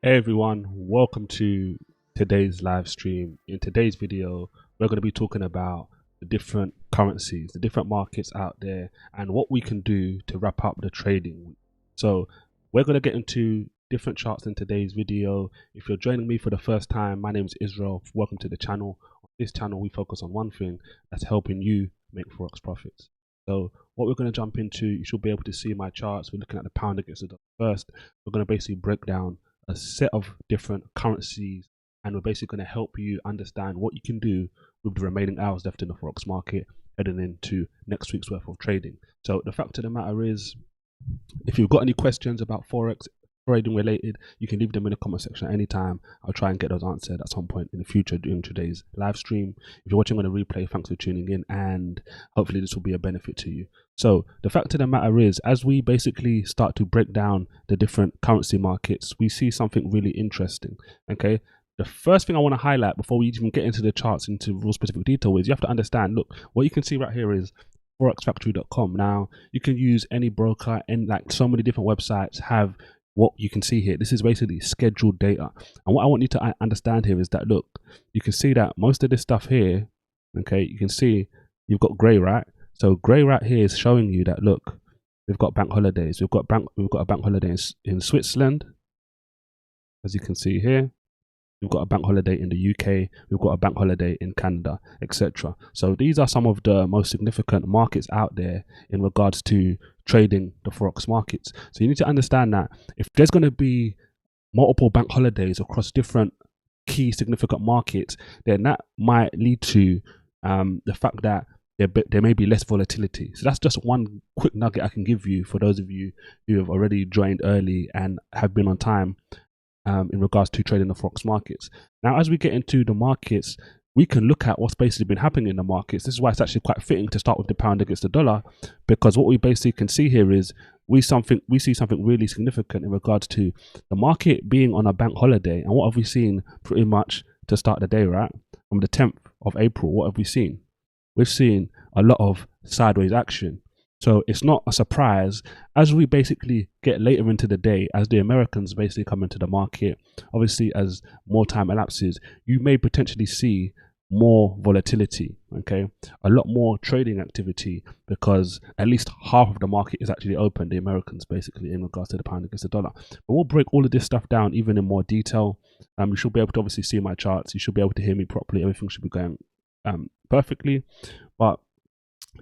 Hey everyone, welcome to today's live stream. In today's video, we're going to be talking about the different currencies, the different markets out there, and what we can do to wrap up the trading week. So we're going to get into different charts in today's video. If you're joining me for the first time, my name is Israel. Welcome to the channel. On this channel, we focus on one thing, that's helping you make Forex profits. So what we're going to jump into, you should be able to see my charts. We're looking at the pound against the dollar first. We're going to basically break down a set of different currencies, and we're basically going to help you understand what you can do with the remaining hours left in the Forex market heading into next week's worth of trading. So the fact of the matter is, if you've got any questions about Forex trading related, you can leave them in the comment section at any time. I'll try and get those answered at some point in the future during today's live stream. If you're watching on a replay, thanks for tuning in, and hopefully this will be a benefit to you. So the fact of the matter is, as we basically start to break down the different currency markets, we see something really interesting. Okay, the first thing I want to highlight before we even get into the charts into real specific detail is you have to understand, look, what you can see right here is forexfactory.com. Now you can use any broker, and like so many different websites have what you can see here. This is basically scheduled data, and what I want you to understand here is that, look, you can see that most of this stuff here, okay, you can see you've got gray, right? So gray right here is showing you that, look, we've got bank holidays. We've got a bank holiday in Switzerland, as you can see here. We've got a bank holiday in the UK, we've got a bank holiday in Canada, etc. So these are some of the most significant markets out there in regards to trading the Forex markets. So you need to understand that if there's going to be multiple bank holidays across different key significant markets, then that might lead to the fact that there may be less volatility. So that's just one quick nugget I can give you for those of you who have already joined early and have been on time in regards to trading the Forex markets. Now, as we get into the markets, we can look at what's basically been happening in the markets. This is why it's actually quite fitting to start with the pound against the dollar, because what we basically can see here is we see something really significant in regards to the market being on a bank holiday. And what have we seen pretty much to start the day, right? From the 10th of April, what have we seen? We've seen a lot of sideways action. So it's not a surprise as we basically get later into the day, as the Americans basically come into the market. Obviously, as more time elapses, you may potentially see more volatility, okay, a lot more trading activity, because at least half of the market is actually open, the Americans basically, in regards to the pound against the dollar. But we'll break all of this stuff down even in more detail. You should be able to obviously see my charts, you should be able to hear me properly, everything should be going perfectly. But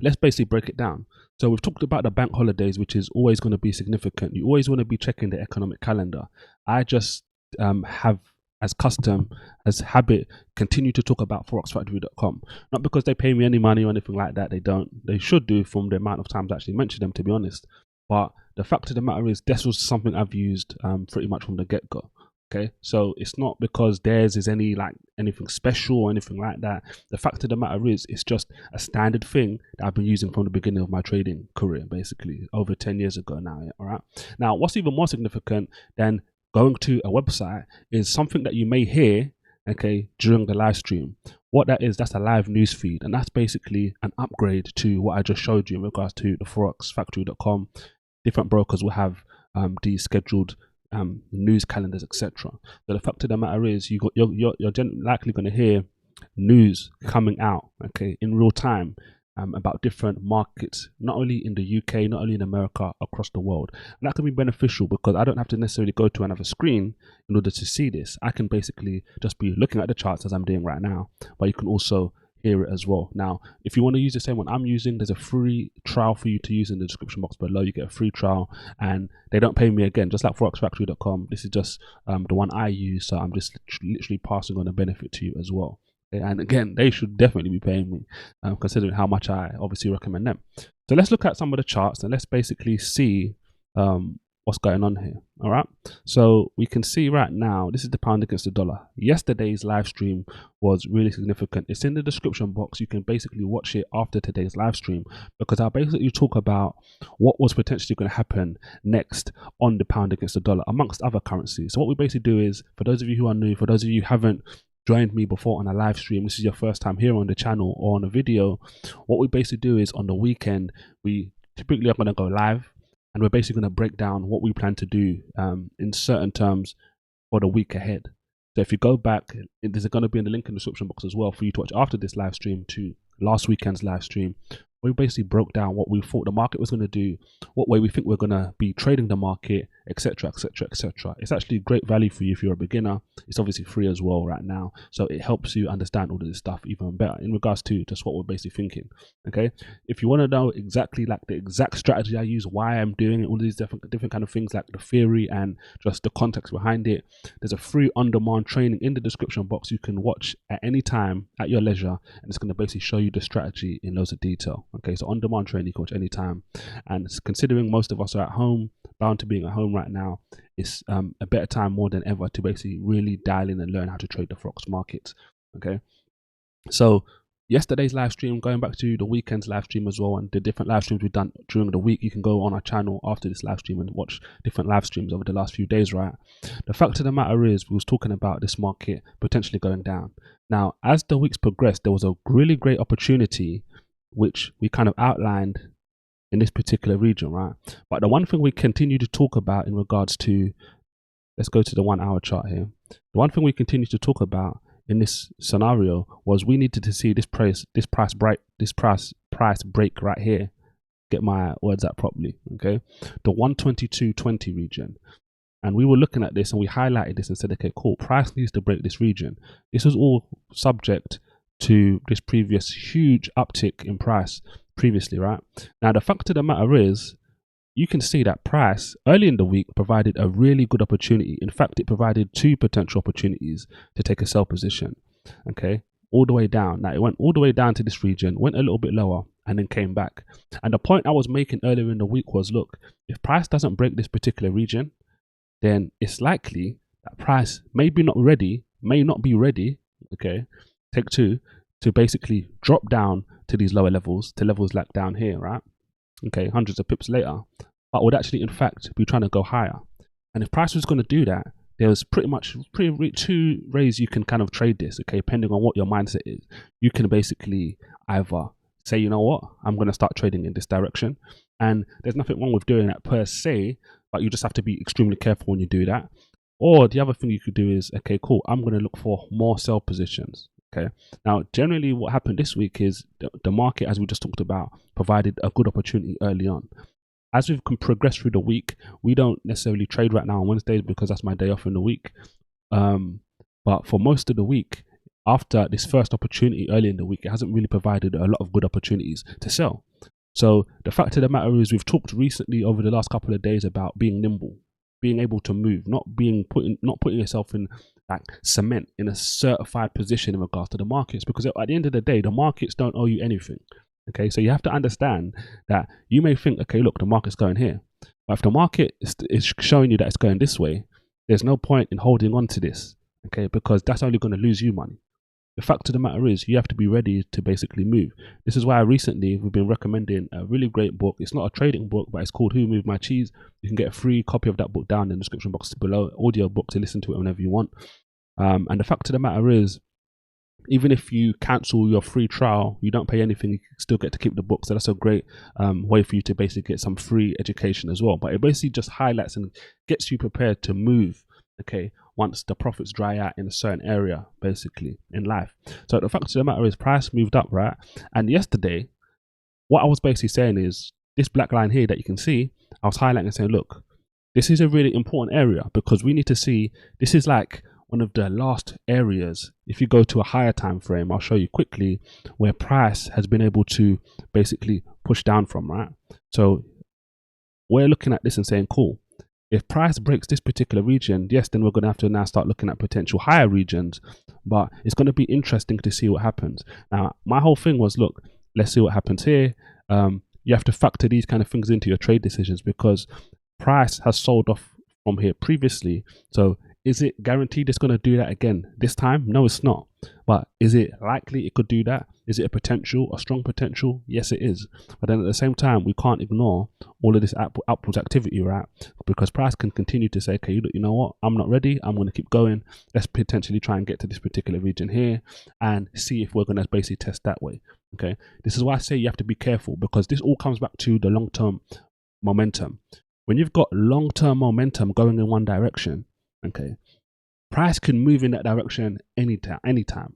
let's basically break it down. So we've talked about the bank holidays, which is always going to be significant. You always want to be checking the economic calendar. I just have, as custom, as habit, continue to talk about forexfactory.com. Not because they pay me any money or anything like that. They don't. They should do, from the amount of times I actually mention them, to be honest. But the fact of the matter is, this was something I've used pretty much from the get-go. Okay, so it's not because theirs is anything special or anything like that. The fact of the matter is, it's just a standard thing that I've been using from the beginning of my trading career, basically over 10 years ago now. Yeah, all right. Now, what's even more significant than going to a website is something that you may hear, okay, during the live stream. What that is, that's a live news feed, and that's basically an upgrade to what I just showed you in regards to the forexfactory.com. Different brokers will have these scheduled news calendars, etc. So the fact of the matter is, you're likely going to hear news coming out, okay, in real time about different markets, not only in the UK, not only in America, across the world. And that can be beneficial because I don't have to necessarily go to another screen in order to see this. I can basically just be looking at the charts as I'm doing right now, but you can also hear it as well. Now, if you want to use the same one I'm using, there's a free trial for you to use in the description box below. You get a free trial, and they don't pay me again, just like forexfactory.com. This is just the one I use, so I'm just literally passing on a benefit to you as well. Okay? And again, they should definitely be paying me, considering how much I obviously recommend them. So let's look at some of the charts and let's basically see what's going on here. All right, so we can see right now, this is the pound against the dollar. Yesterday's live stream was really significant. It's in the description box. You can basically watch it after today's live stream, because I'll basically talk about what was potentially going to happen next on the pound against the dollar, amongst other currencies. So what we basically do is, for those of you who are new, for those of you who haven't joined me before on a live stream, this is your first time here on the channel or on a video, what we basically do is, on the weekend, we typically are going to go live, and we're basically going to break down what we plan to do in certain terms for the week ahead. So if you go back, there's going to be in the link in the description box as well for you to watch after this live stream to last weekend's live stream. We basically broke down what we thought the market was going to do, what way we think we're going to be trading the market, etc, etc, etc. It's actually great value for you if you're a beginner. It's obviously free as well right now, so it helps you understand all of this stuff even better in regards to just what we're basically thinking. Okay, if you want to know exactly like the exact strategy I use, why I'm doing it, all these different kind of things, like the theory and just the context behind it, there's a free on-demand training in the description box you can watch at any time at your leisure, and it's going to basically show you the strategy in loads of detail. Okay, so on-demand training you can watch anytime, and considering most of us are at home, bound to being at home right now, it's a better time more than ever to basically really dial in and learn how to trade the Forex markets. Okay, so yesterday's live stream, going back to the weekend's live stream as well, and the different live streams we've done during the week, you can go on our channel after this live stream and watch different live streams over the last few days, right? The fact of the matter is, we was talking about this market potentially going down. Now, as the weeks progressed, there was a really great opportunity which we kind of outlined in this particular region, right? But the one thing we continue to talk about in regards to, let's go to the 1 hour chart here. The one thing we continue to talk about in this scenario was we needed to see this price break right here. Get my words out properly, okay? The 122.20 region. And we were looking at this and we highlighted this and said, okay, cool, price needs to break this region. This was all subject to this previous huge uptick in price previously, right? Now, the fact of the matter is, you can see that price early in the week provided a really good opportunity. In fact, it provided two potential opportunities to take a sell position, okay, all the way down. Now, it went all the way down to this region, went a little bit lower, and then came back. And the point I was making earlier in the week was, look, if price doesn't break this particular region, then it's likely that price may not be ready, okay, take two, to basically drop down to these lower levels, to levels like down here, right? Okay, hundreds of pips later, but would actually in fact be trying to go higher. And if price was going to do that, there's pretty two ways you can kind of trade this, okay, depending on what your mindset is. You can basically either say, you know what, I'm going to start trading in this direction, and there's nothing wrong with doing that per se, but you just have to be extremely careful when you do that. Or the other thing you could do is, okay, cool, I'm going to look for more sell positions. Okay. Now, generally what happened this week is the market, as we just talked about, provided a good opportunity early on. As we've progressed through the week, we don't necessarily trade right now on Wednesdays because that's my day off in the week. But for most of the week, after this first opportunity early in the week, it hasn't really provided a lot of good opportunities to sell. So the fact of the matter is, we've talked recently over the last couple of days about being nimble, being able to move, not putting yourself in like cement in a certified position in regards to the markets, because at the end of the day, the markets don't owe you anything. Okay, so you have to understand that you may think, okay, look, the market's going here, but if the market is showing you that it's going this way, there's no point in holding on to this, okay, because that's only going to lose you money. The fact of the matter is, you have to be ready to basically move. This is why recently we've been recommending a really great book. It's not a trading book, but it's called Who Moved My Cheese. You can get a free copy of that book down in the description box below, audio book to listen to it whenever you want. And the fact of the matter is, even if you cancel your free trial, you don't pay anything, you still get to keep the book. So that's a great way for you to basically get some free education as well. But it basically just highlights and gets you prepared to move, okay, once the profits dry out in a certain area, basically, in life. So the fact of the matter is, price moved up, right? And yesterday, what I was basically saying is, this black line here that you can see, I was highlighting and saying, look, this is a really important area, because we need to see, this is like one of the last areas. If you go to a higher time frame, I'll show you quickly where price has been able to basically push down from, right? So we're looking at this and saying, cool, if price breaks this particular region, yes, then we're going to have to now start looking at potential higher regions, but it's going to be interesting to see what happens. Now, my whole thing was, look, let's see what happens here. You have to factor these kind of things into your trade decisions, because price has sold off from here previously. So is it guaranteed it's going to do that again this time? No, it's not. But is it likely it could do that? Is it a strong potential? Yes, it is. But then at the same time, we can't ignore all of this upwards activity, right? Because price can continue to say, okay, you know what? I'm not ready. I'm going to keep going. Let's potentially try and get to this particular region here and see if we're going to basically test that way. Okay. This is why I say you have to be careful, because this all comes back to the long-term momentum. When you've got long-term momentum going in one direction, okay, Price can move in that direction anytime.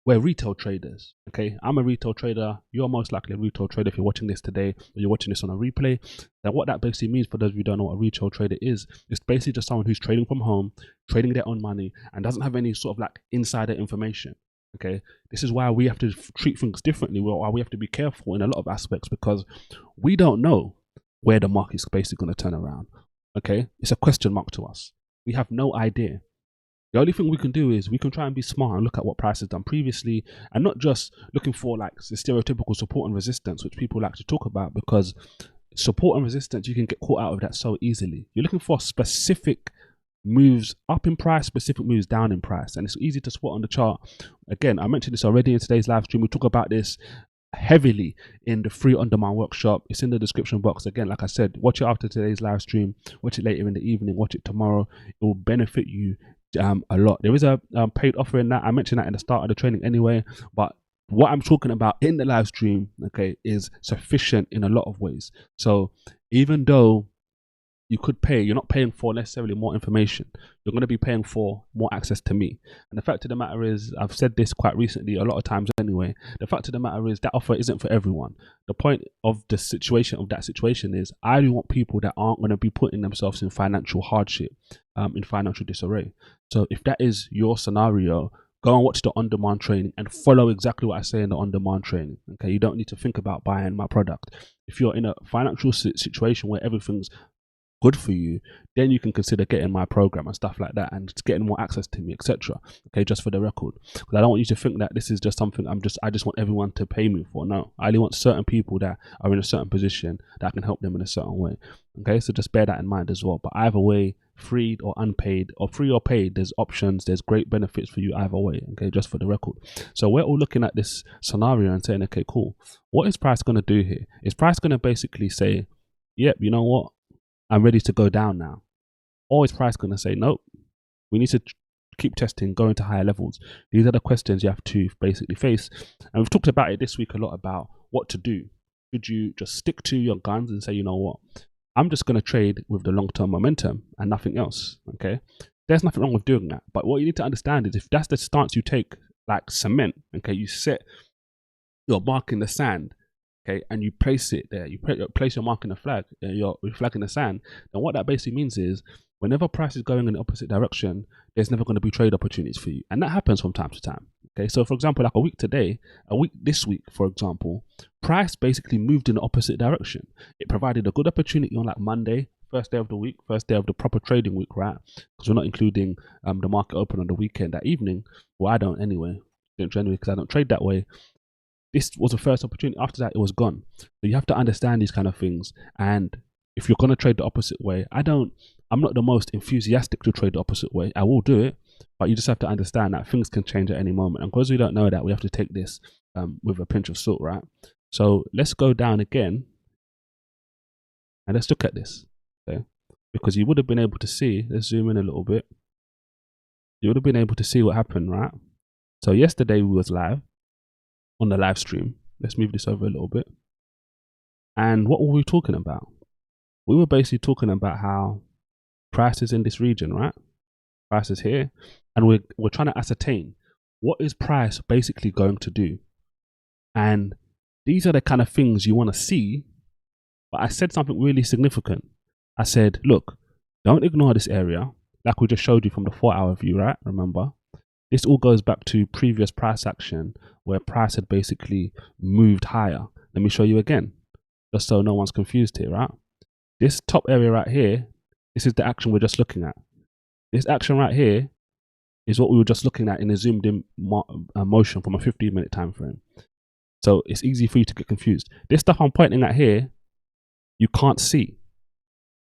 We're retail traders, okay? I'm a retail trader. You're most likely a retail trader if you're watching this today or you're watching this on a replay. Now, what that basically means, for those of you who don't know what a retail trader is, it's basically just someone who's trading from home, trading their own money, and doesn't have any sort of like insider information, okay? This is why we have to treat things differently, why we have to be careful in a lot of aspects, because we don't know where the market's basically going to turn around, okay? It's a question mark to us. We have no idea. The only thing we can do is we can try and be smart and look at what price has done previously, and not just looking for like the stereotypical support and resistance, which people like to talk about, because support and resistance, you can get caught out of that so easily. You're looking for specific moves up in price, specific moves down in price, and it's easy to spot on the chart. Again, I mentioned this already in today's live stream. We talk about this heavily in the free on-demand workshop. It's in the description box. Again, like I said, watch it after today's live stream, watch it later in the evening, watch it tomorrow. It will benefit you a lot. There is a paid offer in that. I mentioned that in the start of the training anyway, but what I'm talking about in the live stream, okay, is sufficient in a lot of ways. So even though you could pay, you're not paying for necessarily more information. You're going to be paying for more access to me. And the fact of the matter is, I've said this quite recently, a lot of times anyway, the fact of the matter is that offer isn't for everyone. The point of the situation, of that situation, is I do want people that aren't going to be putting themselves in financial hardship, in financial disarray. So if that is your scenario, go and watch the on-demand training and follow exactly what I say in the on-demand training. Okay, you don't need to think about buying my product. If you're in a financial situation where everything's good for you, then you can consider getting my program and stuff like that, and getting more access to me, etc. Okay, just for the record, because I don't want you to think that this is just something I just want everyone to pay me for. No, I only want certain people that are in a certain position that I can help them in a certain way. Okay, so just bear that in mind as well. But either way, free or unpaid, or free or paid, there's options, there's great benefits for you either way. Okay, just for the record. So we're all looking at this scenario and saying, okay, cool, what is price going to do here? Is price going to basically say, yep, you know what, I'm ready to go down now? Or is price going to say, nope, we need to keep testing, go into higher levels? These are the questions you have to basically face. And we've talked about it this week a lot, about what to do. Should you just stick to your guns and say, you know what, I'm just going to trade with the long-term momentum and nothing else? Okay, there's nothing wrong with doing that. But what you need to understand is, if that's the stance you take, like cement, okay, you set your mark in the sand, okay, and you place it there, you place your mark in the flag, your flag in the sand, then what that basically means is, whenever price is going in the opposite direction, there's never going to be trade opportunities for you. And that happens from time to time. Okay, so for example, like this week, for example, price basically moved in the opposite direction. It provided a good opportunity on like Monday, first day of the week, first day of the proper trading week, right? Because we're not including the market open on the weekend, that evening. Well, I don't anyway, generally, because I don't trade that way. This was the first opportunity. After that, it was gone. So you have to understand these kind of things. And if you're going to trade the opposite way, I'm not the most enthusiastic to trade the opposite way. I will do it, but you just have to understand that things can change at any moment. And because we don't know that, we have to take this with a pinch of salt, right? So let's go down again and let's look at this, okay? Because you would have been able to see, let's zoom in a little bit. You would have been able to see what happened, right? So yesterday we was live on the live stream. Let's move this over a little bit. And what were we talking about? We were basically talking about how price is in this region, right? Price is here, and we're trying to ascertain what is price basically going to do. And these are the kind of things you want to see. But I said something really significant. I said, look, don't ignore this area, like we just showed you from the 4-hour view, right? Remember, this all goes back to previous price action where price had basically moved higher. Let me show you again, just so no one's confused here, right? This top area right here, this is the action we're just looking at. This action right here is what we were just looking at in a zoomed in motion from a 15-minute time frame. So it's easy for you to get confused. This stuff I'm pointing at here, you can't see.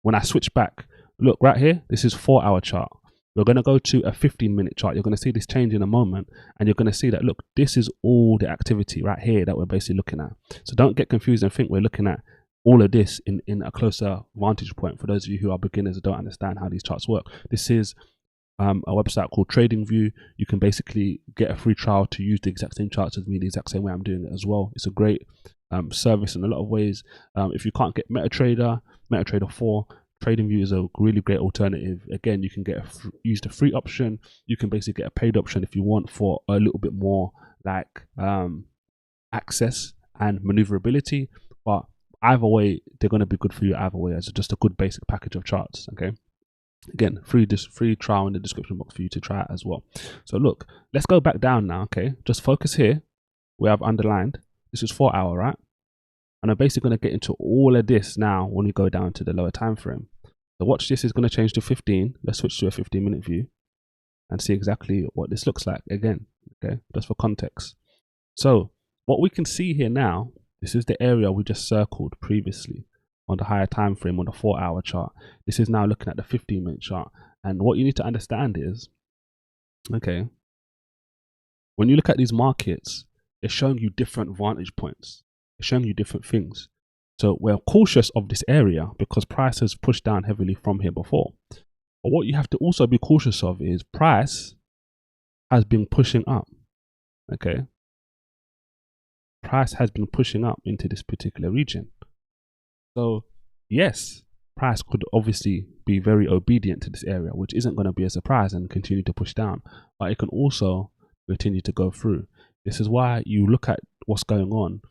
When I switch back, look right here, this is 4-hour chart. We're going to go to a 15-minute chart. You're going to see this change in a moment, and you're going to see that, look, this is all the activity right here that we're basically looking at. So don't get confused and think we're looking at all of this in a closer vantage point. For those of you who are beginners and don't understand how these charts work, this is a website called TradingView. You can basically get a free trial to use the exact same charts as me, the exact same way I'm doing it as well. It's a great service in a lot of ways. If you can't get MetaTrader 4, TradingView is a really great alternative. Again, you can get use the free option. You can basically get a paid option if you want for a little bit more like access and maneuverability. But either way, they're going to be good for you either way as just a good basic package of charts. Okay. Again, free trial in the description box for you to try it as well. So look, let's go back down now. Okay, just focus here. We have underlined. This is 4 hour, right? And I'm basically going to get into all of this now when we go down to the lower time frame. So watch this is going to change to 15. Let's switch to a 15-minute view and see exactly what this looks like again. Okay, just for context. So what we can see here now, this is the area we just circled previously on the higher time frame on the 4 hour chart. This is now looking at the 15-minute chart. And what you need to understand is, okay, when you look at these markets, they're showing you different vantage points. They're showing you different things. So we're cautious of this area because price has pushed down heavily from here before. But what you have to also be cautious of is price has been pushing up. Okay. Price has been pushing up into this particular region. So yes, price could obviously be very obedient to this area, which isn't going to be a surprise and continue to push down, but it can also continue to go through. This is why you look at what's going on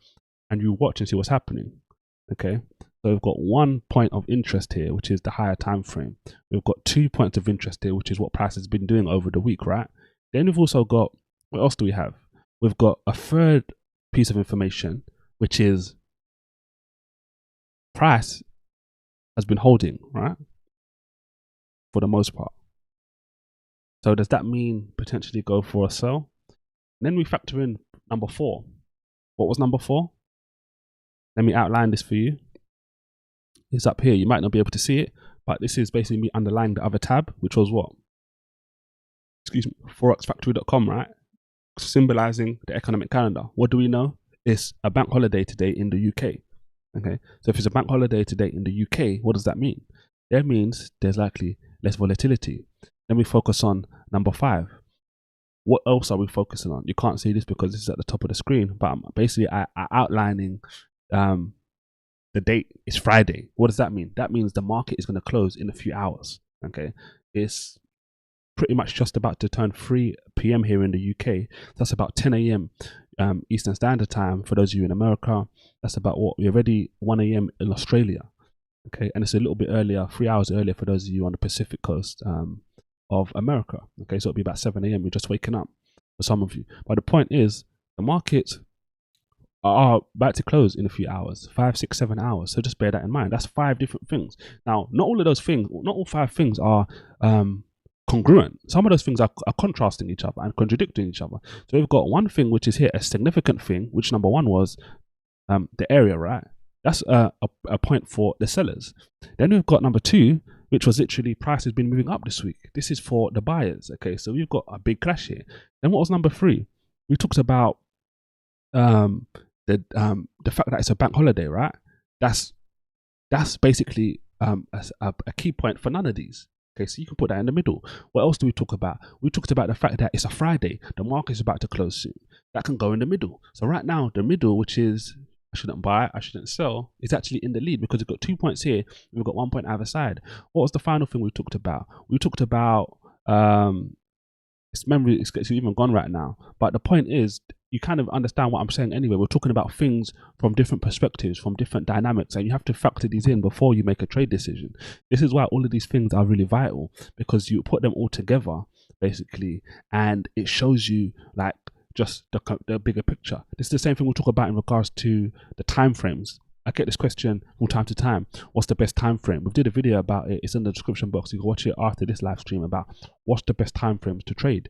and you watch and see what's happening. Okay, so we've got 1 point of interest here, which is the higher time frame. We've got 2 points of interest here, which is what price has been doing over the week, right? Then we've also got, what else do we have? We've got a third piece of information, which is price has been holding, right? For the most part. So does that mean potentially go for a sell? And then we factor in number 4. What was number 4? Let me outline this for you. It's up here. You might not be able to see it, but this is basically me underlining the other tab, which was what? Excuse me, forexfactory.com, right? Symbolizing the economic calendar. What do we know? It's a bank holiday today in the UK. Okay, so if it's a bank holiday today in the UK, what does that mean? That means there's likely less volatility. Then we focus on number 5. What else are we focusing on? You can't see this because this is at the top of the screen, but I'm basically outlining the date is Friday. What does that mean? That means the market is going to close in a few hours. Okay, it's pretty much just about to turn 3 p.m. here in the UK. That's about 10 a.m. Eastern Standard Time for those of you in America. That's about what we're already 1 a.m. in Australia. Okay, and it's a little bit earlier, 3 hours earlier for those of you on the Pacific coast of America. Okay, so it'll be about 7 a.m. You're just waking up for some of you. But the point is, the markets are about to close in a few hours, 5, 6, 7 hours. So just bear that in mind. That's 5 different things. Now, not all of those things, not all 5 things are congruent. Some of those things are contrasting each other and contradicting each other. So we've got one thing which is here, a significant thing, which number 1 was the area, right? That's a point for the sellers. Then we've got number 2, which was literally price has been moving up this week. This is for the buyers. Okay, so we've got a big crash here. Then what was number 3? We talked about the fact that it's a bank holiday, right? That's basically a key point for none of these. Okay, so you can put that in the middle. What else do we talk about? We talked about the fact that it's a Friday. The market is about to close soon. That can go in the middle. So right now, the middle, which is I shouldn't buy, I shouldn't sell, is actually in the lead because we've got 2 points here and we've got 1 point either side. What was the final thing we talked about? We talked about its memory it's even gone right now. But the point is, you kind of understand what I'm saying anyway. We're talking about things from different perspectives, from different dynamics, and you have to factor these in before you make a trade decision. This is why all of these things are really vital, because you put them all together basically and it shows you like just the bigger picture. This is the same thing we'll talk about in regards to the time frames. I get this question from time to time. What's the best time frame? We did a video about it. It's in the description box. You can watch it after this live stream about what's the best time frames to trade.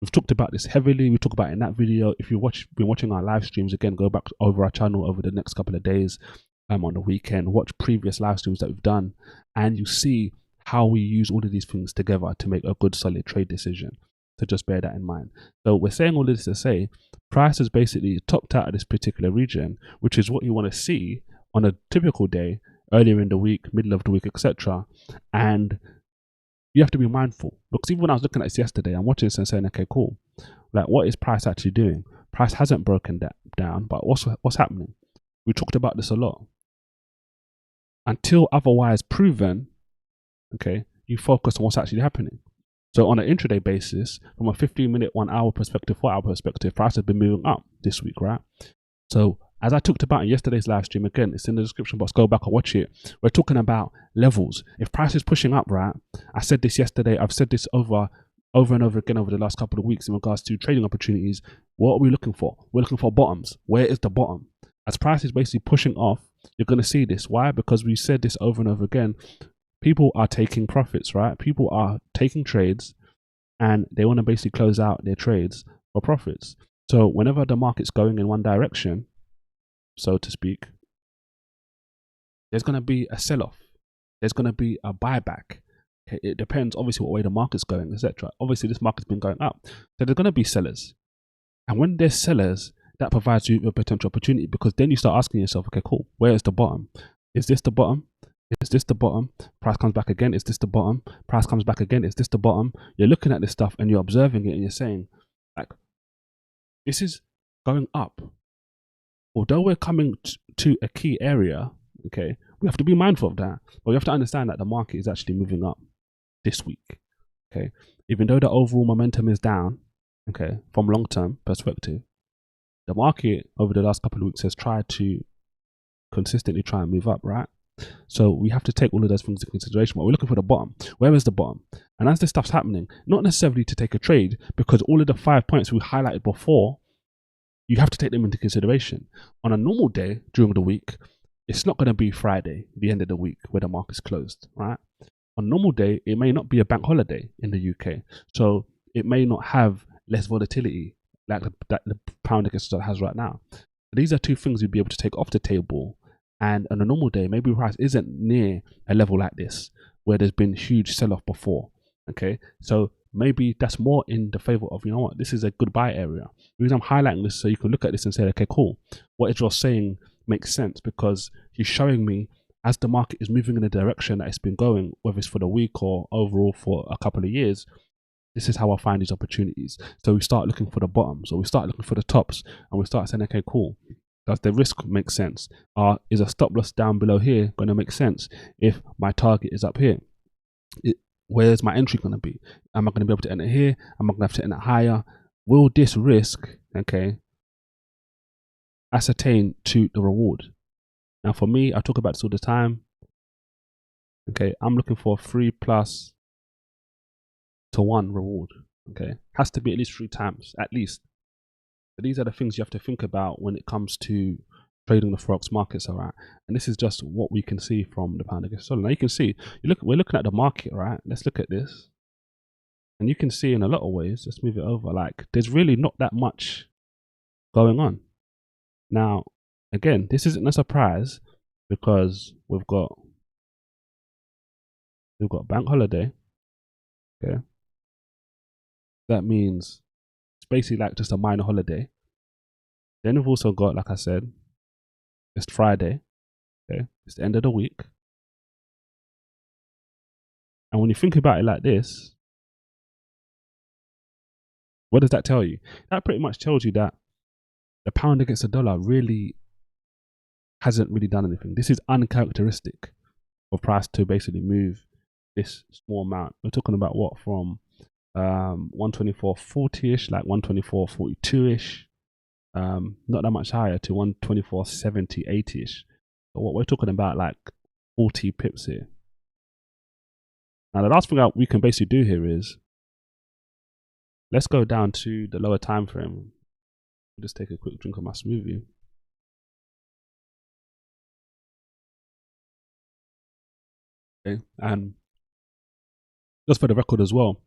We've talked about this heavily. We talk about it in that video. If you've been watching our live streams, again, go back over our channel over the next couple of days on the weekend. Watch previous live streams that we've done, and you see how we use all of these things together to make a good, solid trade decision. So just bear that in mind. So we're saying all of this to say price is basically topped out of this particular region, which is what you want to see on a typical day, earlier in the week, middle of the week, etc. And you have to be mindful, because even when I was looking at this yesterday, I'm watching this and saying, okay, cool. Like, what is price actually doing? Price hasn't broken that down, but what's happening? We talked about this a lot. Until otherwise proven, Okay, you focus on what's actually happening. So on an intraday basis, from a 15-minute, 1 hour perspective, 4 hour perspective, price has been moving up this week, right? So as I talked about in yesterday's live stream, again, it's in the description box, go back and watch it. We're talking about levels. If price is pushing up, right? I said this yesterday, I've said this over and over again over the last couple of weeks in regards to trading opportunities. What are we looking for? We're looking for bottoms. Where is the bottom? As price is basically pushing off, you're going to see this. Why? Because we said this over and over again. People are taking profits, right? People are taking trades and they want to basically close out their trades for profits. So whenever the market's going in one direction, so to speak, there's going to be a sell-off. There's going to be a buyback. Okay, it depends, obviously, what way the market's going, etc. Obviously, this market's been going up. So there's going to be sellers. And when there's sellers, that provides you with a potential opportunity, because then you start asking yourself, okay, cool, where is the bottom? Is this the bottom? Is this the bottom? Price comes back again. Is this the bottom? Price comes back again. Is this the bottom? You're looking at this stuff and you're observing it and you're saying, like, this is going up. Although we're coming to a key area, okay, we have to be mindful of that. But we have to understand that the market is actually moving up this week, okay? Even though the overall momentum is down, okay, from long-term perspective, the market over the last couple of weeks has tried to consistently try and move up, right? So we have to take all of those things into consideration. But we're looking for the bottom. Where is the bottom? And as this stuff's happening, not necessarily to take a trade, because all of the 5 points we highlighted before, you have to take them into consideration. On a normal day during the week, it's not going to be Friday, the end of the week, where the market's closed, right? On a normal day, it may not be a bank holiday in the UK. So it may not have less volatility like the pound against the dollar has right now. These are two things you'd be able to take off the table. And on a normal day, maybe price isn't near a level like this, where there's been huge sell-off before, okay? So maybe that's more in the favor of, you know what, this is a good buy area. The reason I'm highlighting this so you can look at this and say, okay, cool, what Israel's saying makes sense, because he's showing me as the market is moving in the direction that it's been going, whether it's for the week or overall for a couple of years, this is how I find these opportunities. So we start looking for the bottoms, or we start looking for the tops, and we start saying, okay, cool, does the risk make sense? Is a stop loss down below here going to make sense if my target is up here? Where's my entry going to be? Am I going to be able to enter here? Am I going to have to enter higher? Will this risk, okay, ascertain to the reward? Now for me, I talk about this all the time. Okay, I'm looking for 3+ to 1 reward. Okay, has to be at least 3 times, at least. So these are the things you have to think about when it comes to trading the Forex markets, all right? And this is just what we can see from the pound against dollar. Now you can see, we're looking at the market, right? Let's look at this. And you can see in a lot of ways, let's move it over, like there's really not that much going on. Now, again, this isn't a surprise because we've got bank holiday, okay? That means it's basically like just a minor holiday. Then we've also got, like I said, it's Friday, okay? It's the end of the week. And when you think about it like this, what does that tell you? That pretty much tells you that the pound against the dollar really hasn't really done anything. This is uncharacteristic for price to basically move this small amount. We're talking about what, from 124.40-ish, like 124.42-ish, not that much higher, to 124.70, 80-ish. So what we're talking about, like 40 pips here. Now the last thing we can basically do here is, let's go down to the lower time frame. I'll just take a quick drink of my smoothie. Okay, and just for the record as well,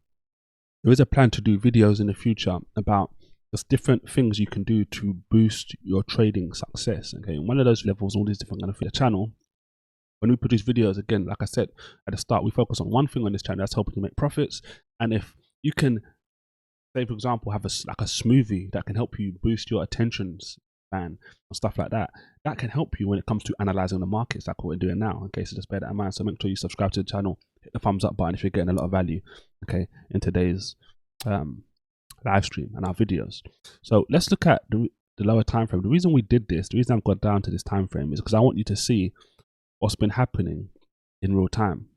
there is a plan to do videos in the future about just different things you can do to boost your trading success. Okay, and one of those levels, all these different kind of the channel. When we produce videos, again, like I said at the start, we focus on one thing on this channel that's helping you make profits. And if you can, say for example, have a smoothie that can help you boost your attention span and stuff like that, that can help you when it comes to analyzing the markets, like what we're doing now. Okay, so just bear that in mind. So make sure you subscribe to the channel, hit the thumbs up button if you're getting a lot of value, okay, in today's live stream and our videos. So let's look at the lower time frame. The reason we did this, the reason I've got down to this time frame, is because I want you to see what's been happening in real time.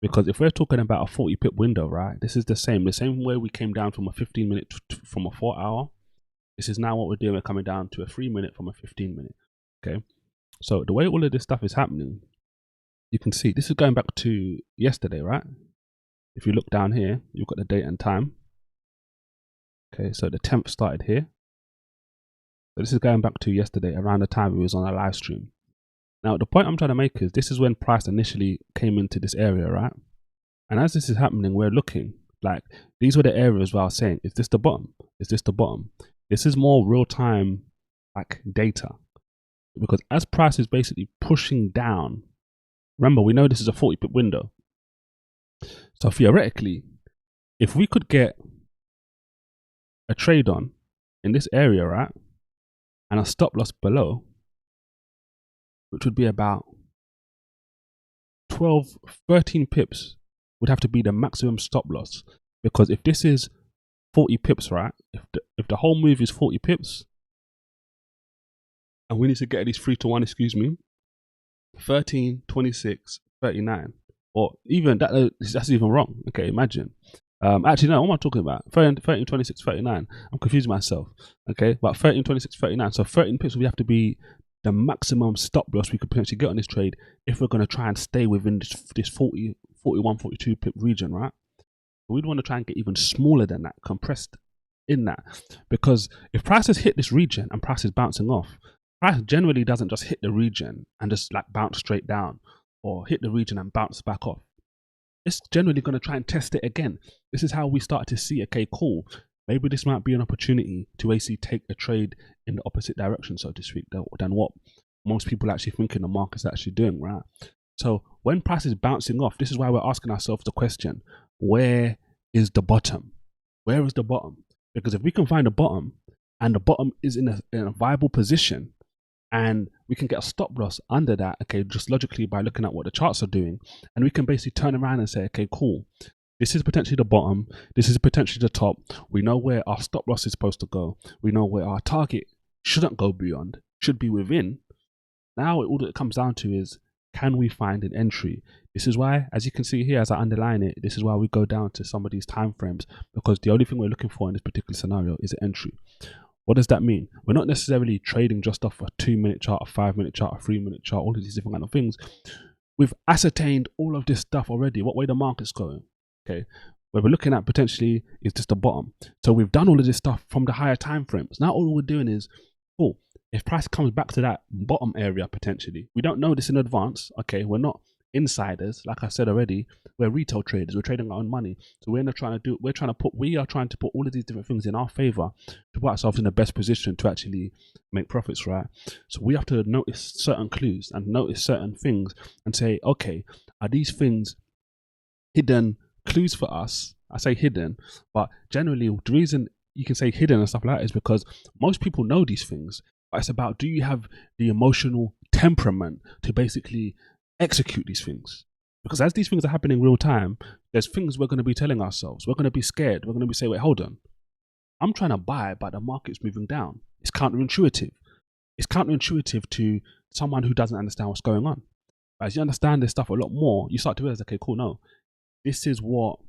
Because if we're talking about a 40 pip window, right, this is the same way we came down from a 15-minute from a 4-hour. This is now what we're doing. We're coming down to a 3-minute from a 15-minute. Okay, so the way all of this stuff is happening, you can see this is going back to yesterday, right? If you look down here, you've got the date and time. Okay, so the 10th started here. So this is going back to yesterday, around the time we was on a live stream. Now, the point I'm trying to make is this is when price initially came into this area, right? And as this is happening, we're looking like these were the areas where I was saying, is this the bottom? Is this the bottom? This is more real time like data, because as price is basically pushing down, remember, we know this is a 40 pip window. So theoretically, if we could get a trade on in this area, right, and a stop loss below, which would be about 13 pips would have to be the maximum stop loss. Because if this is 40 pips, right, if the whole move is 40 pips, and we need to get at least 3 to 1, excuse me, 13, 26, 39, or even that's even wrong. Okay, imagine. Actually, no, what am I talking about? 13, 26, 39. I'm confusing myself. Okay, but 13, 26, 39. So 13 pips would have to be the maximum stop loss we could potentially get on this trade if we're going to try and stay within this 40, 41, 42 pip region, right? We'd want to try and get even smaller than that, compressed in that. Because if prices hit this region and price is bouncing off, price generally doesn't just hit the region and just like bounce straight down, or hit the region and bounce back off. It's generally going to try and test it again. This is how we start to see, okay, cool, maybe this might be an opportunity to basically take a trade in the opposite direction, so to speak, than what most people actually think in the market's actually doing, right? So when price is bouncing off, this is why we're asking ourselves the question, where is the bottom? Where is the bottom? Because if we can find a bottom and the bottom is in a viable position, and we can get a stop loss under that, okay, just logically by looking at what the charts are doing, and we can basically turn around and say, okay, cool, this is potentially the bottom, this is potentially the top, we know where our stop loss is supposed to go, we know where our target shouldn't go beyond, should be within. Now all that it comes down to is, can we find an entry? This is why, as you can see here, as I underline it, this is why we go down to some of these time frames, because the only thing we're looking for in this particular scenario is an entry. What does that mean? We're not necessarily trading just off a 2-minute chart, a 5-minute chart, a 3-minute chart, all of these different kind of things. We've ascertained all of this stuff already, what way the market's going, okay? Where we're looking at potentially is just the bottom. So we've done all of this stuff from the higher time frames. Now all we're doing is, cool, if price comes back to that bottom area potentially, we don't know this in advance, okay? We're not insiders, like I said already. We're retail traders, we're trading our own money. So we are trying to put all of these different things in our favor to put ourselves in the best position to actually make profits, right? So we have to notice certain clues and notice certain things and say, okay, are these things hidden clues for us? I say hidden, but generally the reason you can say hidden and stuff like that is because most people know these things, but it's about, do you have the emotional temperament to basically execute these things? Because as these things are happening real time, there's things we're going to be telling ourselves. We're going to be scared. We're going to be saying, wait, hold on. I'm trying to buy, but the market's moving down. It's counterintuitive. It's counterintuitive to someone who doesn't understand what's going on. But as you understand this stuff a lot more, you start to realize, okay, cool, no. This is what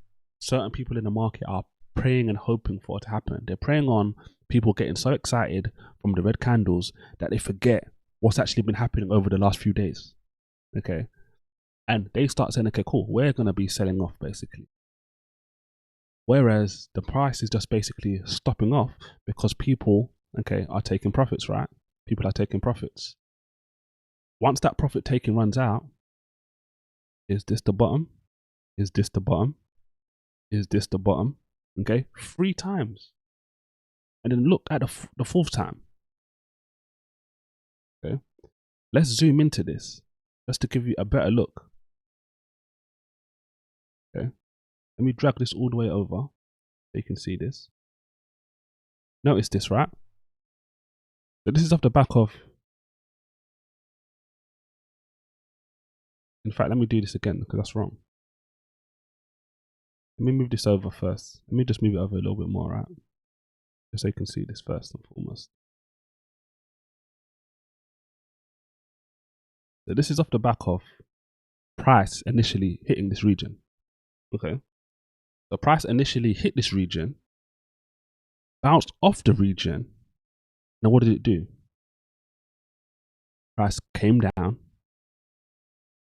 certain people in the market are praying and hoping for to happen. They're praying on people getting so excited from the red candles that they forget what's actually been happening over the last few days. Okay. And they start saying, okay, cool, we're going to be selling off basically. Whereas the price is just basically stopping off because people, okay, are taking profits, right? People are taking profits. Once that profit taking runs out, is this the bottom? Is this the bottom? Is this the bottom? Okay, 3 times. And then look at the 4th time. Okay, let's zoom into this just to give you a better look. Okay, let me drag this all the way over so you can see this. Notice this, right? So this is off the back of, in fact, let me do this again because that's wrong. Let me move this over first. Let me just move it over a little bit more, right? Just so you can see this first and foremost. So this is off the back of price initially hitting this region. Okay. The price initially hit this region, bounced off the region. Now what did it do? Price came down.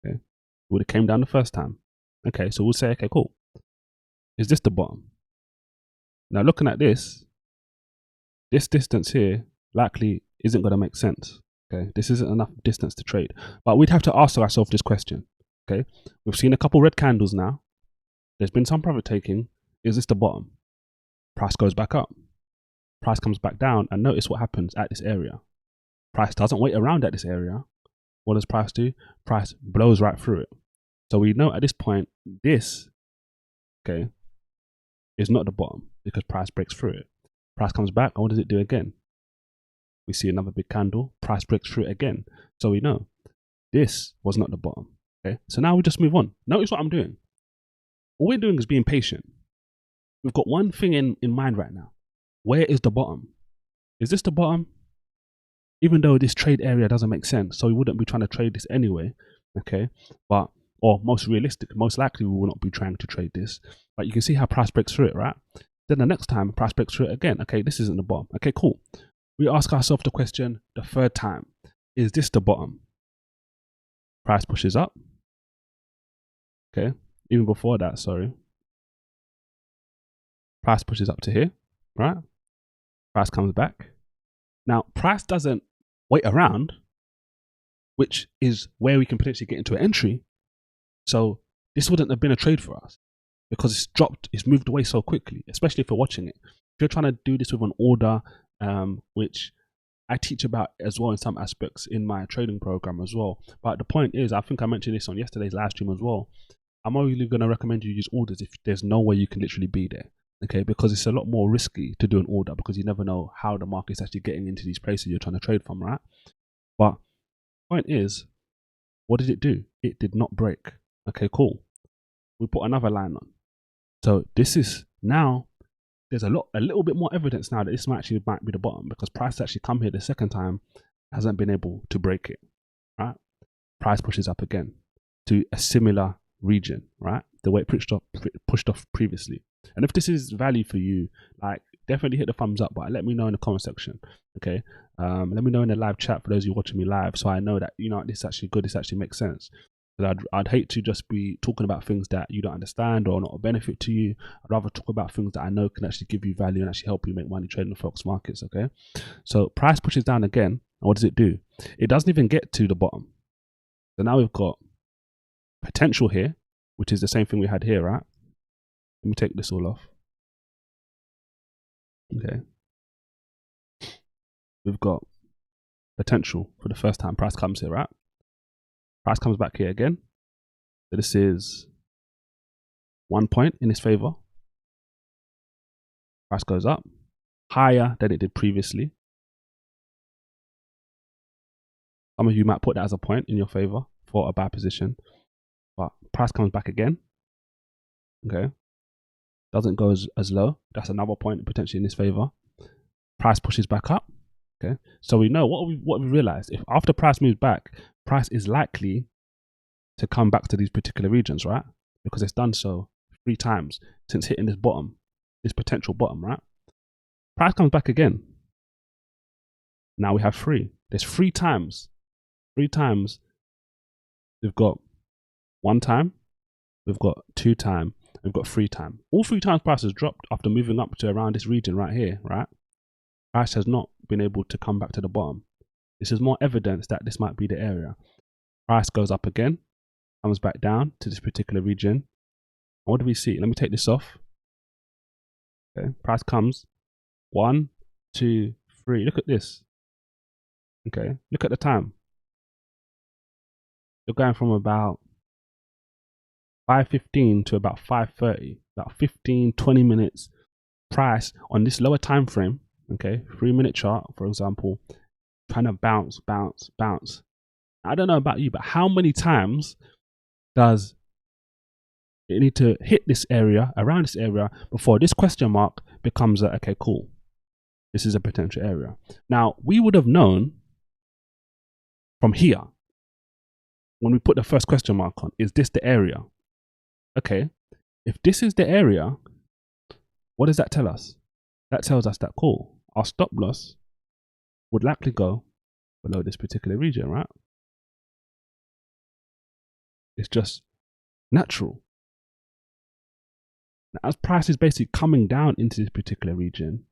Okay. It would have came down the first time. Okay, so we'll say, okay, cool. Is this the bottom? Now looking at this distance here likely isn't going to make sense. Okay, this isn't enough distance to trade. But we'd have to ask ourselves this question. Okay, we've seen a couple red candles now. There's been some profit taking. Is this the bottom? Price goes back up. Price comes back down, and notice what happens at this area. Price doesn't wait around at this area. What does price do? Price blows right through it. So we know at this point, this, okay, is not the bottom because price breaks through it. Price comes back, and what does it do again? We see another big candle, price breaks through it again. So we know this was not the bottom. Okay, so now we just move on. Notice what I'm doing. All we're doing is being patient. We've got one thing in mind right now. Where is the bottom? Is this the bottom? Even though this trade area doesn't make sense, so we wouldn't be trying to trade this anyway. Okay, but or most likely we will not be trying to trade this. But you can see how price breaks through it, right? Then the next time price breaks through it again. Okay, this isn't the bottom. Okay, cool. We ask ourselves the question the third time. Is this the bottom? Price pushes up. Okay, even before that, sorry. Price pushes up to here, right? Price comes back. Now, price doesn't wait around, which is where we can potentially get into an entry. So this wouldn't have been a trade for us because it's moved away so quickly, especially if you're watching it. If you're trying to do this with an order, which I teach about as well in some aspects in my trading program as well. But the point is, I think I mentioned this on yesterday's live stream as well. I'm only going to recommend you use orders if there's no way you can literally be there. Okay, because it's a lot more risky to do an order because you never know how the market's actually getting into these places you're trying to trade from, right? But the point is, what did it do? It did not break. Okay, cool. We put another line on. So this is now, there's a little bit more evidence now that this might be the bottom because price actually come here the second time, hasn't been able to break it, right? Price pushes up again to a similar region, right? The way it pushed off previously. And if this is value for you, like definitely hit the thumbs up, but let me know in the comment section. Okay, let me know in the live chat for those of you watching me live, so I know that this is actually good. This actually makes sense. But I'd hate to just be talking about things that you don't understand or not a benefit to you. I'd rather talk about things that I know can actually give you value and actually help you make money trading the Forex markets. Okay, so price pushes down again, and what does it do? It doesn't even get to the bottom. So now we've got potential here, which is the same thing we had here, right? Let me take this all off. Okay. We've got potential for the first time. Price comes here, right? Price comes back here again. So this is 1 point in its favor. Price goes up higher than it did previously. Some of you might put that as a point in your favor for a buy position, but price comes back again. Okay. Doesn't go as low. That's another point potentially in his favor. Price pushes back up. Okay, so we know what we realized. If after price moves back, price is likely to come back to these particular regions, right? Because it's done so 3 times since hitting this bottom, this potential bottom, right? Price comes back again. Now we have 3. There's 3 times. 3 times. We've got 1 time. We've got 2 times. We've got 3 times. All 3 times price has dropped after moving up to around this region right here, right? Price has not been able to come back to the bottom. This is more evidence that this might be the area. Price goes up again, comes back down to this particular region. And what do we see? Let me take this off. Okay, price comes 1, 2, 3. Look at this. Okay, look at the time. You're going from about 5:15 to about 5:30, about 15-20 minutes. Price on this lower time frame, okay, 3-minute chart, for example, trying to bounce. I don't know about you, but how many times does it need to hit this area, around this area, before this question mark becomes a, okay, cool, this is a potential area? Now, we would have known from here, when we put the first question mark on, is this the area? Okay, If this is the area, what does that tell us? That tells us that, cool, our stop loss would likely go below this particular region, right? It's just natural. Now, as price is basically coming down into this particular region,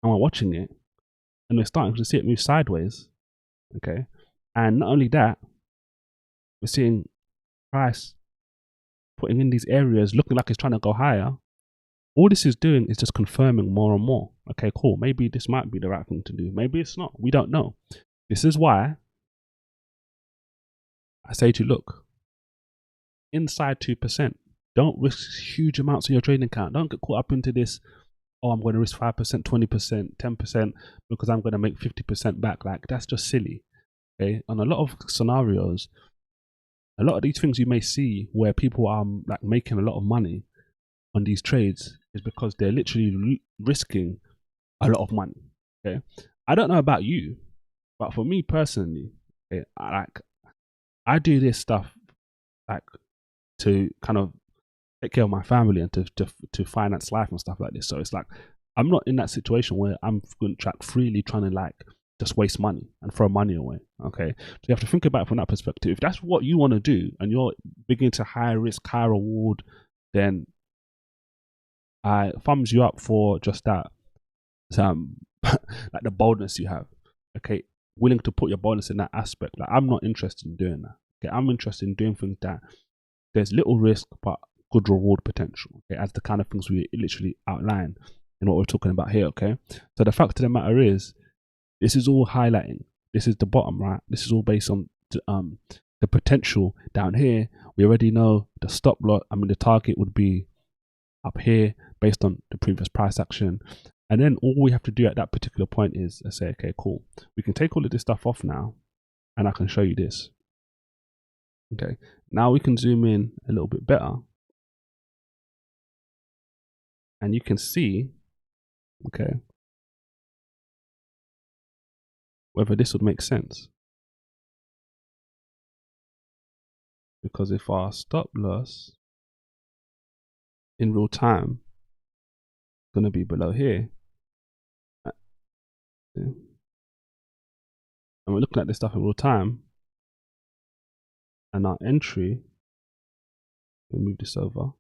and we're watching it, and we're starting to see it move sideways, okay? And not only that, we're seeing price putting in these areas looking like it's trying to go higher. All this is doing is just confirming more and more. Okay, cool. Maybe this might be the right thing to do. Maybe it's not. We don't know. This is why I say to you, look, inside 2%. Don't risk huge amounts in your trading account. Don't get caught up into this, oh, I'm going to risk 5%, 20%, 10% because I'm going to make 50% back. Like, that's just silly. Okay. On a lot of scenarios, a lot of these things you may see where people are like making a lot of money on these trades is because they're literally risking a lot of money. Okay. I don't know about you, but for me personally, okay, I do this stuff like to kind of take care of my family and to finance life and stuff like this. So it's like I'm not in that situation where I'm freely trying to like just waste money and throw money away. Okay, so you have to think about it from that perspective. If that's what you want to do and you're big into high risk, high reward, then I thumbs you up for just that. Like the boldness you have. Okay, willing to put your boldness in that aspect. Like I'm not interested in doing that. Okay, I'm interested in doing things that there's little risk but good reward potential. Okay, as the kind of things we literally outline in what we're talking about here. Okay, so the fact of the matter is, this is all highlighting. This is the bottom, right? This is all based on the potential down here. We already know the stop loss. I mean, the target would be up here based on the previous price action. And then all we have to do at that particular point is say, okay, cool. We can take all of this stuff off now and I can show you this. Okay, now we can zoom in a little bit better. And you can see, okay, whether this would make sense. Because if our stop loss in real time is going to be below here, and we're looking at this stuff in real time, and our entry, we'll move this over,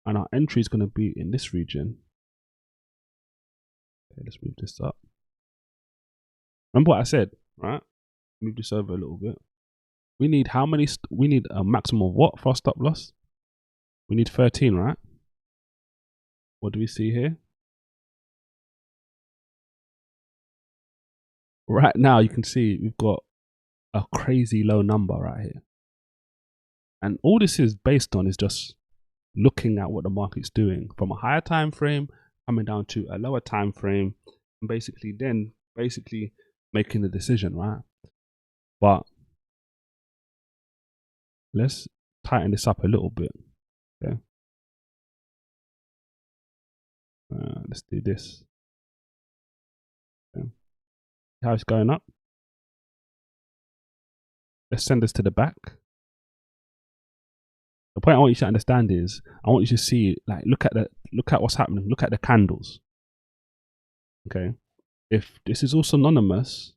and our entry is going to be in this region. Okay, let's move this up. Remember what I said, right? Move this over a little bit. We need how many? We need a maximum of what for our stop loss? We need 13, right? What do we see here? Right now, you can see we've got a crazy low number right here. And all this is based on is just looking at what the market's doing from a higher time frame, coming down to a lower time frame, and basically making the decision, right? But let's tighten this up a little bit. Okay. Let's do this. Okay. How it's going up. Let's send this to the back. The point I want you to understand is I want you to see, like, look at what's happening. Look at the candles. Okay. If this is all synonymous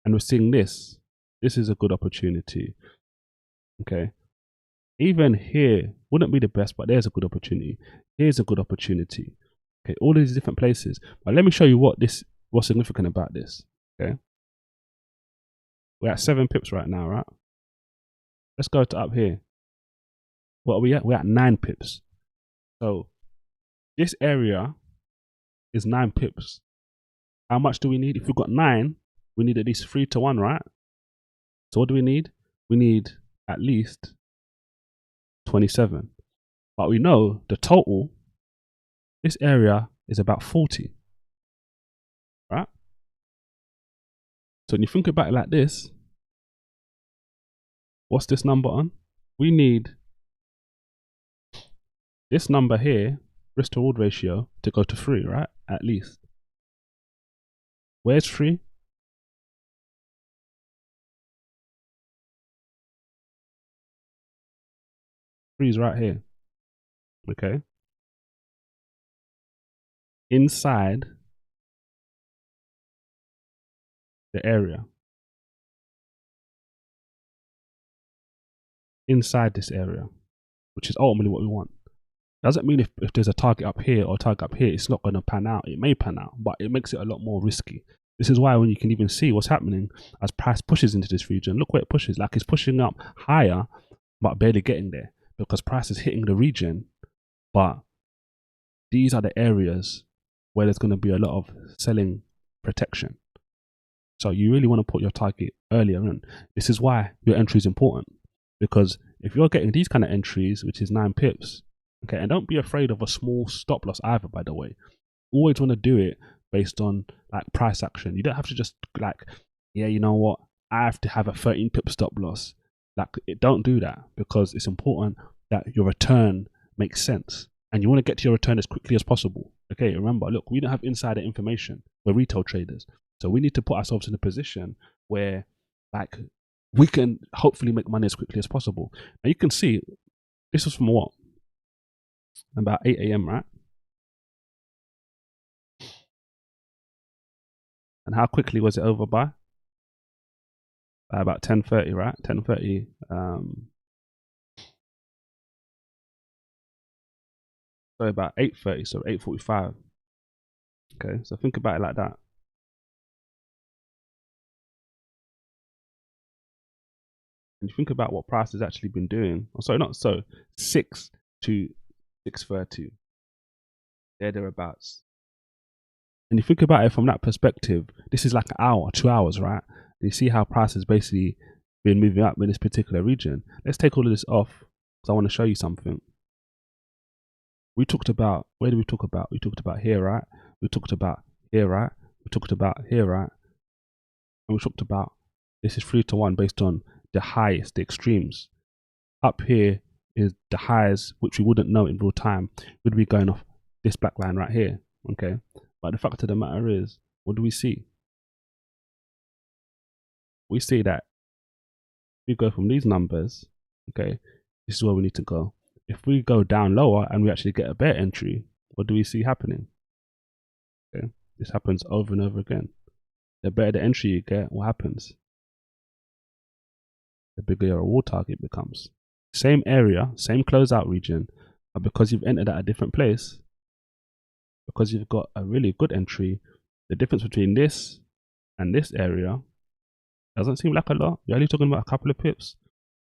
and we're seeing this is a good opportunity. Okay. Even here wouldn't be the best, but there's a good opportunity. Here's a good opportunity. Okay. All these different places. But let me show you what's significant about this. Okay. We're at 7 pips right now, right? Let's go to up here. What are we at? We're at 9 pips. So this area is 9 pips. How much do we need? If we've got 9, we need at least 3 to 1, right? So what do we need? We need at least 27. But we know the total, this area is about 40. Right? So when you think about it like this, what's this number on? We need this number here, risk to reward ratio, to go to 3, right? At least. Where's 3? Freeze right here. Okay. Inside the area. Inside this area, which is ultimately what we want. Doesn't mean if there's a target up here or a target up here, it's not going to pan out. It may pan out, but it makes it a lot more risky. This is why when you can even see what's happening as price pushes into this region, look where it pushes. Like it's pushing up higher, but barely getting there because price is hitting the region. But these are the areas where there's going to be a lot of selling protection. So you really want to put your target earlier in. This is why your entry is important, because if you're getting these kind of entries, which is 9 pips, okay, and don't be afraid of a small stop loss either, by the way. Always want to do it based on like price action. You don't have to just like, yeah, you know what, I have to have a 13 pip stop loss. Like, don't do that, because it's important that your return makes sense, and you want to get to your return as quickly as possible. Okay, remember, look, we don't have insider information. We're retail traders, so we need to put ourselves in a position where like we can hopefully make money as quickly as possible. And you can see this was from what, about 8 a.m. right? And how quickly was it over by about 10:30, right? 10:30. So about 8:30, so 8:45. Okay, so think about it like that. And you think about what price has actually been doing. Oh, sorry, not so 6 to 6:30. Thereabouts. And you think about it from that perspective, this is like an hour, 2 hours, right? You see how price has basically been moving up in this particular region. Let's take all of this off because I want to show you something. We talked about, where did we talk about? We talked about here, right? We talked about here, right? We talked about here, right? And we talked about this is 3 to 1 based on the highest, the extremes. Up here is the highs, which we wouldn't know in real time. We'd be going off this black line right here, okay? But the fact of the matter is, what do we see? We see that if we go from these numbers, okay, this is where we need to go. If we go down lower and we actually get a bear entry, what do we see happening? Okay, this happens over and over again. The better the entry you get, what happens? The bigger your reward target becomes. Same area, same closeout region, but because you've entered at a different place, because you've got a really good entry, the difference between this and this area doesn't seem like a lot. You're only talking about a couple of pips,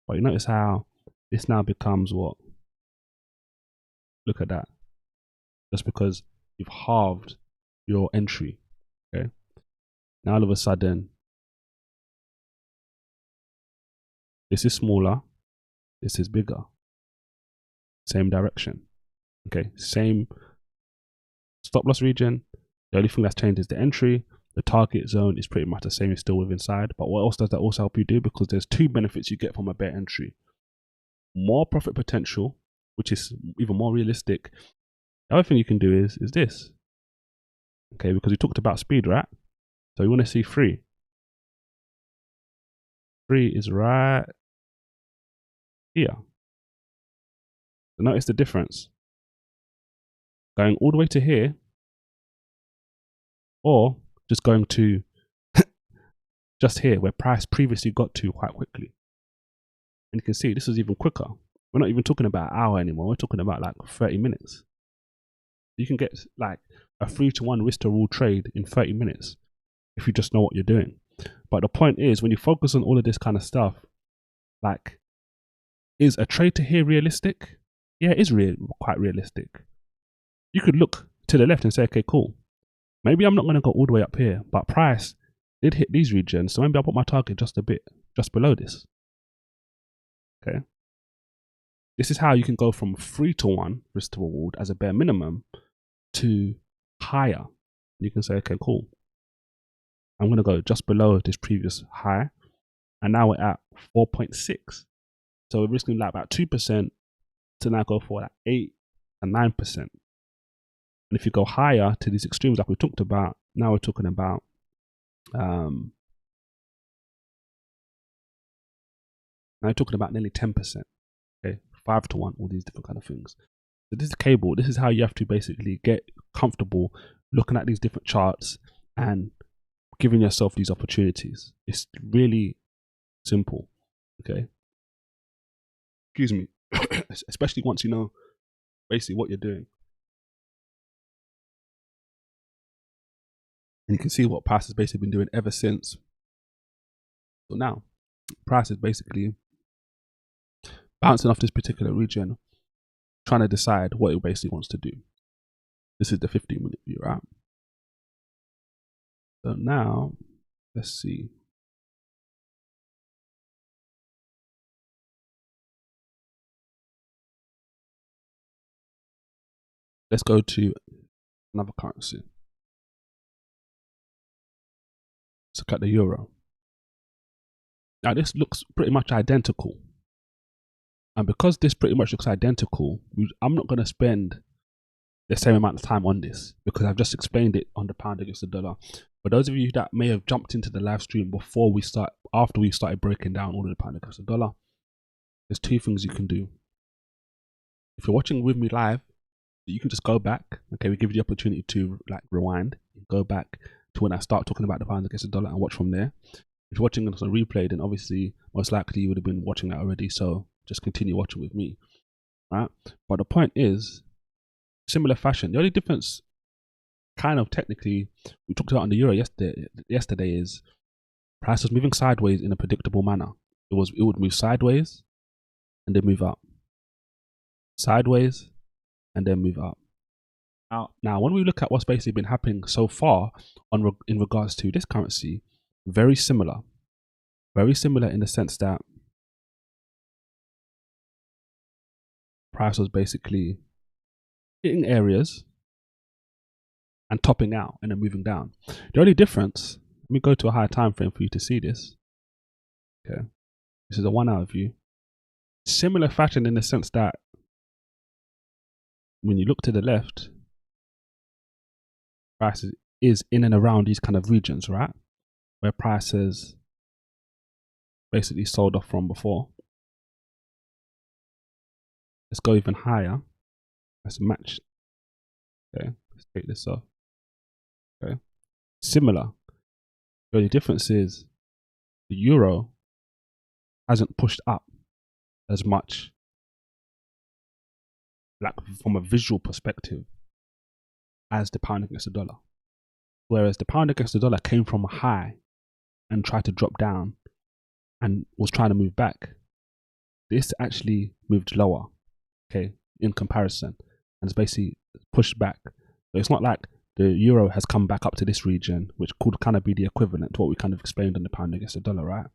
but you notice how this now becomes what? Look at that. Just because you've halved your entry, okay? Now all of a sudden, this is smaller, this is bigger. Same direction, okay? Same stop loss region. The only thing that's changed is the entry. The target zone is pretty much the same, it's still within inside. But what else does that also help you do? Because there's 2 benefits you get from a bear entry. More profit potential, which is even more realistic. The other thing you can do is this. Okay, because we talked about speed, right? So you want to see 3. 3 is right here. So notice the difference. Going all the way to here, or just going to just here where price previously got to quite quickly. And you can see this is even quicker. We're not even talking about an hour anymore. We're talking about like 30 minutes. You can get like a 3 to 1 risk to reward trade in 30 minutes if you just know what you're doing. But the point is, when you focus on all of this kind of stuff, like, is a trade to here realistic? Yeah, it is quite realistic. You could look to the left and say, okay, cool. Maybe I'm not going to go all the way up here, but price did hit these regions, so maybe I'll put my target just a bit, just below this. Okay. This is how you can go from 3 to 1 risk to reward as a bare minimum to higher. You can say, okay, cool. I'm going to go just below this previous high, and now we're at 4.6. So we're risking like about 2% to now go for like 8 and 9%. And if you go higher to these extremes like we talked about, now we're talking about now you're talking about nearly 10%. Okay, 5 to 1, all these different kind of things. So this is cable. This is how you have to basically get comfortable looking at these different charts and giving yourself these opportunities. It's really simple. Okay. Excuse me. Especially once you know basically what you're doing. And you can see what price has basically been doing ever since. So now, price is basically bouncing off this particular region, trying to decide what it basically wants to do. This is the 15-minute view, right? So now, let's see. Let's go to another currency. Let's look at the euro. Now this looks pretty much identical. And because this pretty much looks identical, I'm not going to spend the same amount of time on this because I've just explained it on the pound against the dollar. For those of you that may have jumped into the live stream after we started breaking down all of the pound against the dollar, there's 2 things you can do. If you're watching with me live, you can just go back. Okay, we give you the opportunity to like rewind, go back to when I start talking about the pound against the dollar and watch from there. If you're watching this on replay, then obviously most likely you would have been watching that already. So just continue watching with me, right? But the point is, similar fashion. The only difference, kind of technically, we talked about on the euro yesterday is price was moving sideways in a predictable manner. It would move sideways and then move up, sideways and then move up. Now when we look at what's basically been happening so far in regards to this currency, very similar in the sense that price was basically hitting areas and topping out and then moving down. The only difference, let me go to a higher time frame for you to see this. Okay, this is a 1 hour view. Similar fashion in the sense that when you look to the left, price is in and around these kind of regions, right? Where prices basically sold off from before. Let's go even higher. Let's match. Okay, let's take this off. Okay, similar. The only difference is the euro hasn't pushed up as much, like from a visual perspective, as the pound against the dollar. Whereas the pound against the dollar came from a high and tried to drop down and was trying to move back. This actually moved lower, okay, in comparison, and it's basically pushed back. So it's not like the euro has come back up to this region, which could kind of be the equivalent to what we kind of explained on the pound against the dollar, right?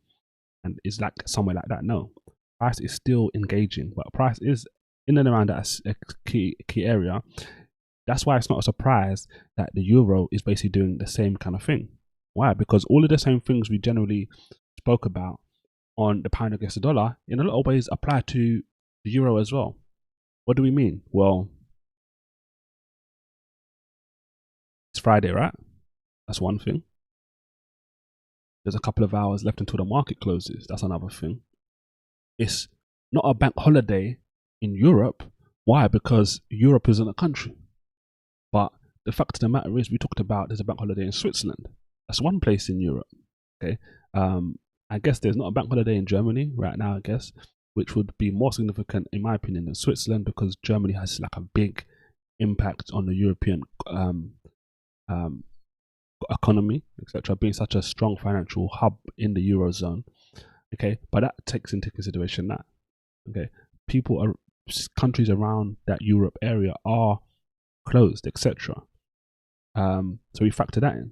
And it's like somewhere like that. No, price is still engaging, but price is in and around that key area. That's why it's not a surprise that the euro is basically doing the same kind of thing. Why? Because all of the same things we generally spoke about on the pound against the dollar in a lot of ways apply to the euro as well. What do we mean? Well, it's Friday, right? That's one thing. There's a couple of hours left until the market closes. That's another thing. It's not a bank holiday in Europe. Why? Because Europe isn't a country. But the fact of the matter is, we talked about there's a bank holiday in Switzerland. That's one place in Europe. Okay. I guess there's not a bank holiday in Germany right now, I guess, which would be more significant in my opinion than Switzerland, because Germany has like a big impact on the European economy, etc., being such a strong financial hub in the Eurozone. Okay, but that takes into consideration that, okay, countries around that Europe area are closed, etc. So we factor that in.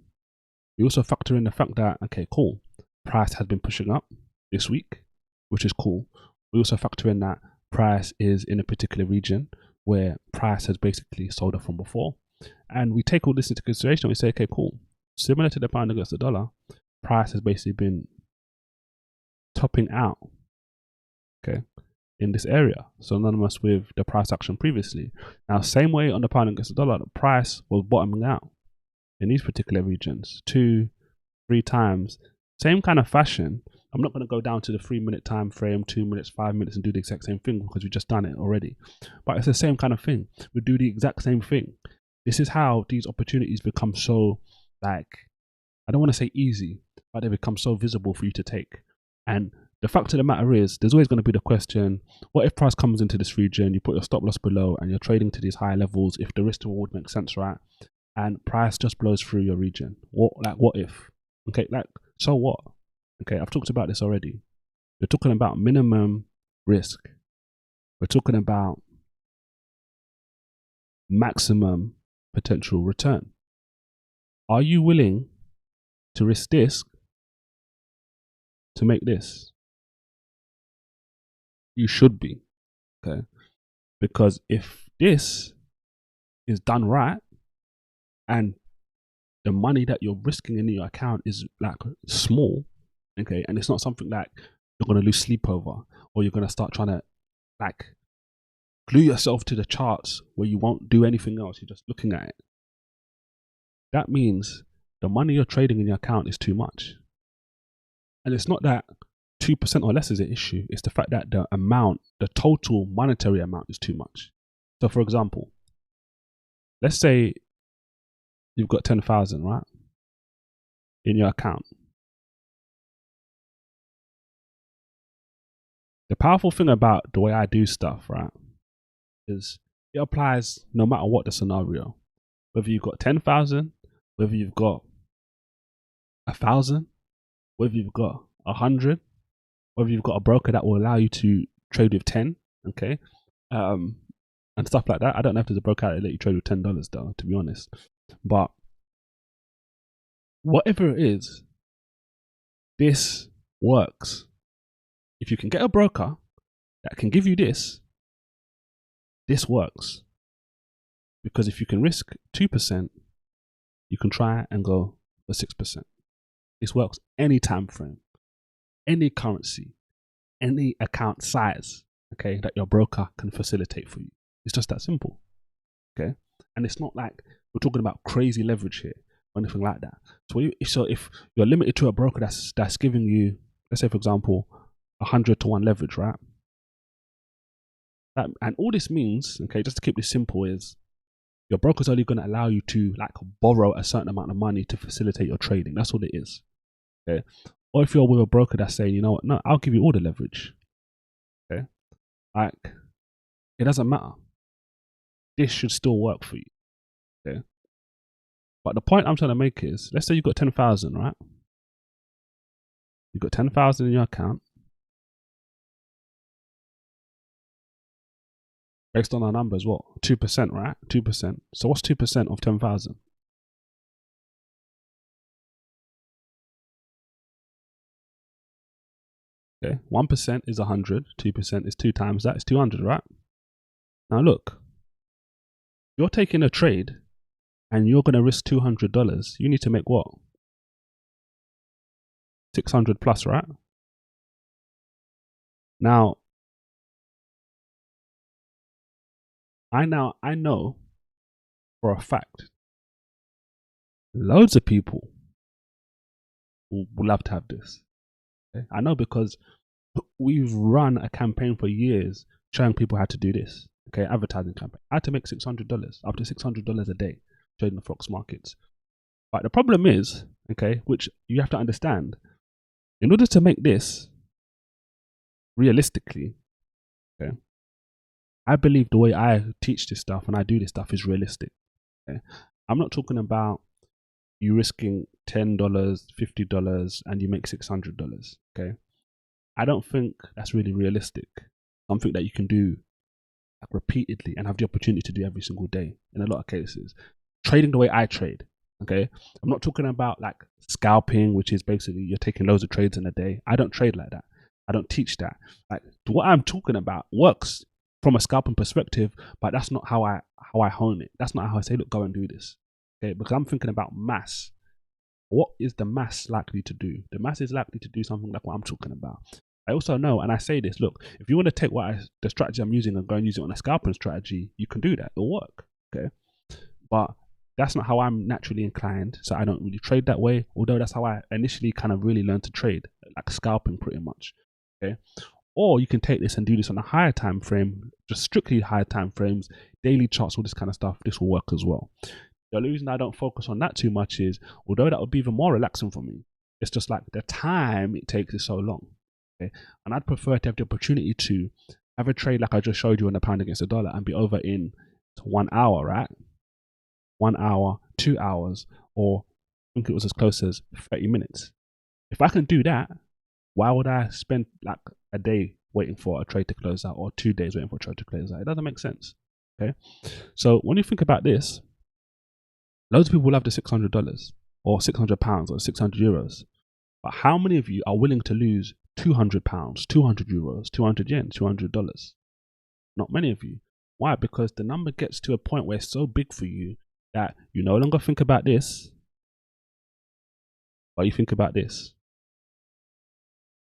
We also factor in the fact that, okay, cool, price has been pushing up this week, which is cool. We also factor in that price is in a particular region where price has basically sold off from before. And we take all this into consideration. We say, okay, cool. Similar to the pound against the dollar, price has basically been topping out, okay, in this area, synonymous with the price action previously. Now, same way on the pound against the dollar, the price was bottoming out in these particular regions 2-3 times, same kind of fashion, I'm not going to go down to the 3-minute time frame, 2 minutes, 5 minutes, and do the exact same thing because we've just done it already. But it's the same kind of thing. We do the exact same thing. This is how these opportunities become so, like, I don't want to say easy, but they become so visible for you to take. And the fact of the matter is, there's always going to be the question, what if price comes into this region, you put your stop loss below and you're trading to these higher levels, if the risk to reward makes sense, right? And price just blows through your region. What if? Okay, like, so what? Okay, I've talked about this already. We're talking about minimum risk. We're talking about maximum potential return. Are you willing to risk this to make this? You should be, okay? Because if this is done right and the money that you're risking in your account is like small, okay, and it's not something like you're going to lose sleep over, or you're going to start trying to like glue yourself to the charts where you won't do anything else, you're just looking at it. That means the money you're trading in your account is too much. And it's not that 2% or less is an issue, it's the fact that the amount, the total monetary amount is too much. So for example, let's say you've got 10,000, right, in your account. The powerful thing about the way I do stuff, right, is it applies no matter what the scenario. Whether you've got 10,000, whether you've got 1,000, whether you've got 100, whether you've got a broker that will allow you to trade with 10, okay, and stuff like that. I don't know if there's a broker that let you trade with $10 though, to be honest. But whatever it is, this works. If you can get a broker that can give you this works. Because if you can risk 2%, you can try and go for 6%. This works any time frame, any currency, any account size, okay, that your broker can facilitate for you. It's just that simple, okay? And it's not like we're talking about crazy leverage here or anything like that. So if you're limited to a broker that's giving you, let's say for example, 100 to 1 leverage, right? And all this means, okay, just to keep this simple, is your broker's only going to allow you to like borrow a certain amount of money to facilitate your trading. That's all it is, okay? Or if you're with a broker that's saying, you know what, no, I'll give you all the leverage, okay? Like, it doesn't matter. This should still work for you, okay? But the point I'm trying to make is, let's say you've got 10,000, right? You've got 10,000 in your account. Based on our numbers, what? 2%, right? 2%. So what's 2% of 10,000? Okay, 1% is 100, 2% is 2 times that, is 200, right? Now look, you're taking a trade and you're going to risk $200, you need to make what? 600 plus, right? Now, I know for a fact, loads of people will love to have this. Okay? I know because we've run a campaign for years showing people how to do this. Okay, advertising campaign. I had to make $600, up to $600 a day trading the Forex markets. But the problem is, okay, which you have to understand, in order to make this realistically, okay, I believe the way I teach this stuff and I do this stuff is realistic. Okay, I'm not talking about you risking $10, $50, and you make $600. Okay, I don't think that's really realistic. Something that you can do like repeatedly and have the opportunity to do every single day in a lot of cases. Trading the way I trade, okay? I'm not talking about like scalping, which is basically you're taking loads of trades in a day. I don't trade like that. I don't teach that. Like what I'm talking about works from a scalping perspective, but that's not how I hone it. That's not how I say, look, go and do this. Okay, because I'm thinking about mass. What is the mass likely to do? The mass is likely to do something like what I'm talking about. I also know, and I say this, look, if you want to take the strategy I'm using and go and use it on a scalping strategy, you can do that. It'll work, okay? But that's not how I'm naturally inclined, so I don't really trade that way, although that's how I initially kind of really learned to trade, like scalping pretty much. Okay. Or you can take this and do this on a higher time frame, just strictly higher time frames, daily charts, all this kind of stuff. This will work as well. The reason I don't focus on that too much is, although that would be even more relaxing for me, it's just like the time it takes is so long. Okay. And I'd prefer to have the opportunity to have a trade like I just showed you on the pound against the dollar and be over in 1 hour, right? 1 hour, 2 hours, or I think it was as close as 30 minutes. If I can do that, why would I spend like a day waiting for a trade to close out or 2 days waiting for a trade to close out? It doesn't make sense. Okay. So when you think about this, loads of people love the $600 or £600 or 600 euros. But how many of you are willing to lose £200, 200 euros, 200 yen, $200? Not many of you. Why? Because the number gets to a point where it's so big for you that you no longer think about this, but you think about this.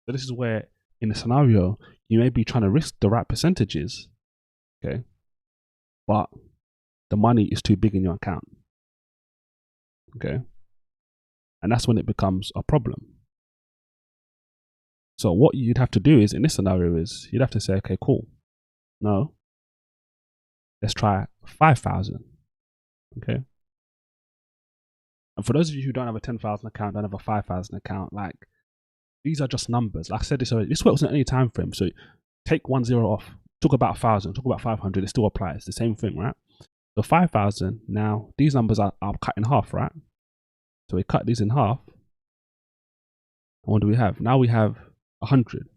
So this is where, in a scenario, you may be trying to risk the right percentages, okay, but the money is too big in your account, okay, and that's when it becomes a problem. So what you'd have to do is, in this scenario, is you'd have to say, okay, cool, no, let's try 5,000, okay. And for those of you who don't have a 10,000 account, don't have a 5,000 account, like, these are just numbers. Like I said this already, this works on any time frame. So take 1 0 off, talk about 1,000, talk about 500, it still applies. The same thing, right? So 5,000, now these numbers are cut in half, right? So we cut these in half. And what do we have? Now we have 100.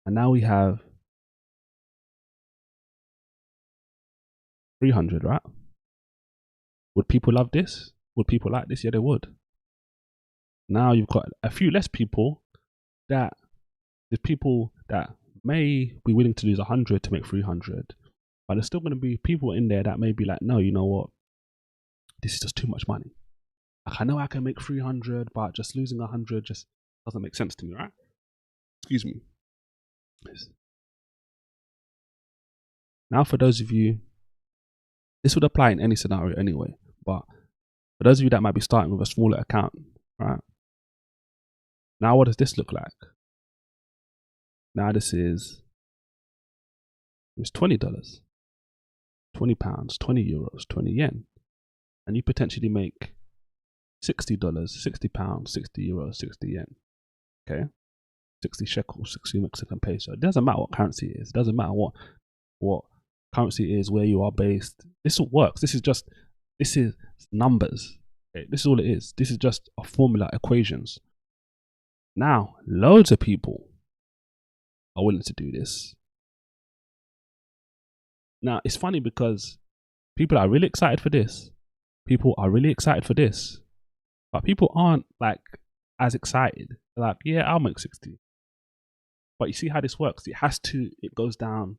And now we have 300, right? Would people love this? Would people like this? Yeah, they would. Now you've got a few less people that, there's people that may be willing to lose 100 to make 300, but there's still going to be people in there that may be like, no, you know what? This is just too much money. Like, I know I can make 300, but just losing 100 just doesn't make sense to me, right? Excuse me. Now, for those of you, this would apply in any scenario anyway, but for those of you that might be starting with a smaller account, right? Now, what does this look like? Now this is, it's $20, £20, 20 euros, 20 yen. And you potentially make $60, £60, 60 euros, 60 yen. Okay. 60 shekels, 60 Mexican peso. It doesn't matter what currency it is. It doesn't matter what currency it is, where you are based. This all works. This is numbers. Okay? This is all it is. This is just a formula, equations. Now, loads of people are willing to do this. Now, it's funny because people are really excited for this. People are really excited for this. But people aren't like as excited. They're like, yeah, I'll make 60. But you see how this works? It goes down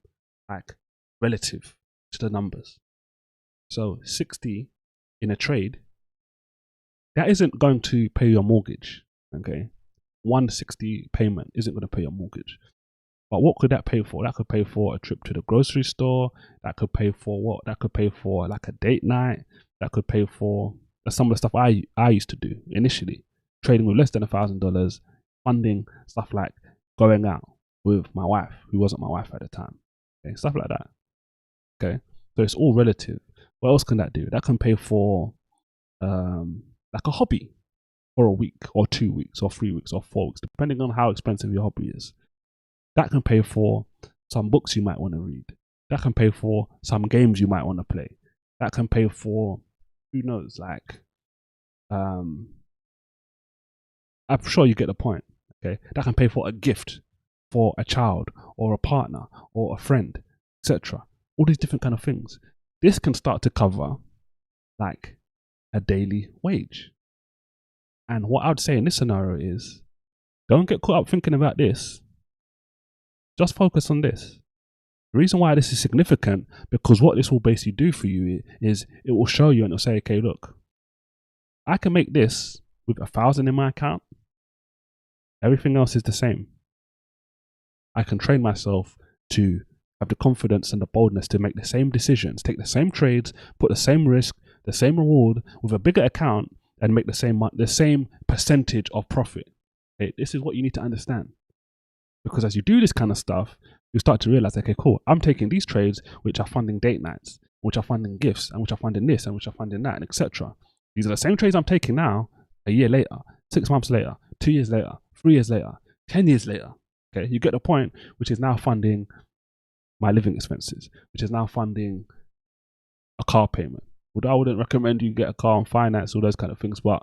like relative to the numbers. So 60 in a trade, that isn't going to pay your mortgage, okay? 160 payment isn't going to pay your mortgage. But what could that pay for? That could pay for a trip to the grocery store. That could pay for what? That could pay for like a date night. That could pay for some of the stuff I used to do initially, trading with less than $1,000, funding stuff like going out with my wife, who wasn't my wife at the time. Okay, stuff like that. Okay, so it's all relative. What else can that do? That can pay for like a hobby for a week or 2 weeks or 3 weeks or 4 weeks, depending on how expensive your hobby is. That can pay for some books you might want to read. That can pay for some games you might want to play. That can pay for, who knows, like, I'm sure you get the point, okay? That can pay for a gift for a child or a partner or a friend, etc. All these different kind of things. This can start to cover like a daily wage. And what I would say in this scenario is, don't get caught up thinking about this. Just focus on this. The reason why this is significant, because what this will basically do for you is it will show you and it'll say, okay, look, I can make this with 1,000 in my account. Everything else is the same. I can train myself to have the confidence and the boldness to make the same decisions, take the same trades, put the same risk, the same reward with a bigger account, and make the same percentage of profit. Okay, this is what you need to understand. Because as you do this kind of stuff, you start to realize, okay, cool, I'm taking these trades which are funding date nights, which are funding gifts, and which are funding this, and which are funding that, and etc. These are the same trades I'm taking now, a year later, 6 months later, 2 years later, 3 years later, 10 years later. Okay, you get the point, which is now funding my living expenses, which is now funding a car payment. Although I wouldn't recommend you get a car on finance, all those kind of things, but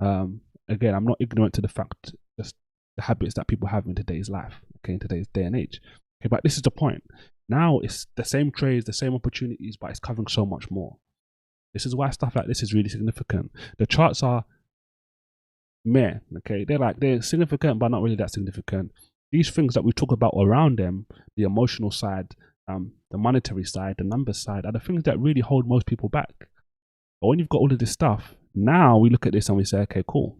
again, I'm not ignorant to the fact, just the habits that people have in today's life, okay, in today's day and age. Okay, but this is the point. Now it's the same trades, the same opportunities, but it's covering so much more. This is why stuff like this is really significant. The charts are meh, okay? They're significant, but not really that significant. These things that we talk about around them, the emotional side, the monetary side, the numbers side, are the things that really hold most people back. But when you've got all of this stuff, now we look at this and we say, okay, cool.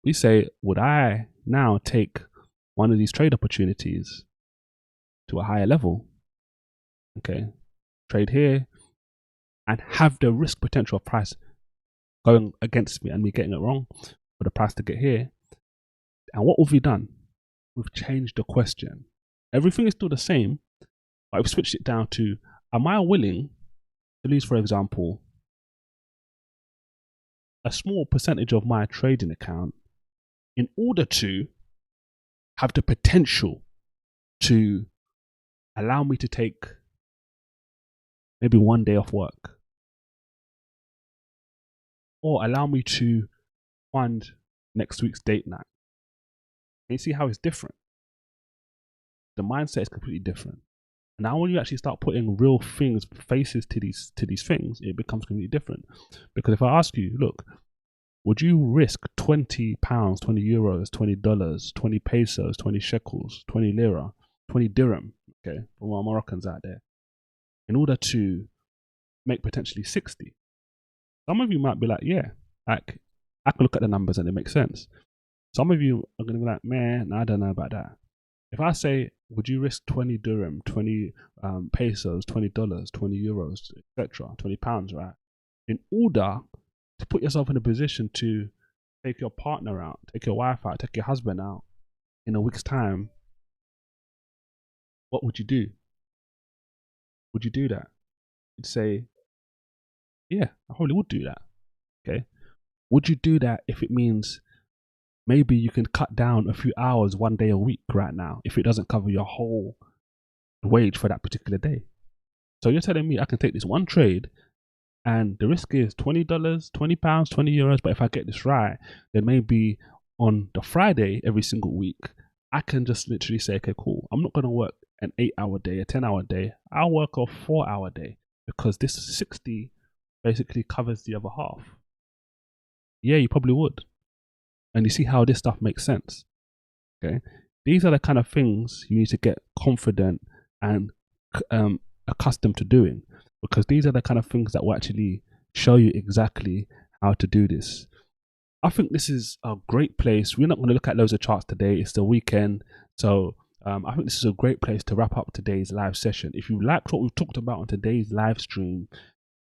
We say, would I now take one of these trade opportunities to a higher level? Okay, trade here and have the risk potential of price going against me and me getting it wrong for the price to get here. And what have we done? We've changed the question. Everything is still the same, but we've switched it down to, am I willing to lose, for example, a small percentage of my trading account in order to have the potential to allow me to take maybe one day off work, or allow me to fund next week's date night? And you see how it's different. The mindset is completely different. And now when you actually start putting real things, faces to these things, it becomes completely different. Because if I ask you, look, would you risk £20, €20, $20, 20 pesos, 20 shekels, 20 lira, 20 dirham, okay, for our Moroccans out there, in order to make potentially 60? Some of you might be like, yeah, like, I can look at the numbers and it makes sense. Some of you are going to be like, man, I don't know about that. If I say, would you risk 20 dirham, 20 pesos, $20, 20 euros, etc., 20 pounds, right, in order to put yourself in a position to take your partner out, take your wife out, take your husband out in a week's time, what would you do? Would you do that? You'd say, yeah, I probably would do that. Okay. Would you do that if it means maybe you can cut down a few hours, one day a week right now, if it doesn't cover your whole wage for that particular day? So you're telling me I can take this one trade and the risk is $20, £20, 20 euros. But if I get this right, then maybe on the Friday every single week, I can just literally say, okay, cool, I'm not going to work an 8-hour day, a 10-hour day. I'll work a 4-hour day because this 60 basically covers the other half. Yeah, you probably would. And you see how this stuff makes sense. Okay, these are the kind of things you need to get confident and accustomed to doing, because these are the kind of things that will actually show you exactly how to do this. I think this is a great place. We're not going to look at loads of charts today. It's the weekend. So I think this is a great place to wrap up today's live session. If you liked what we've talked about on today's live stream,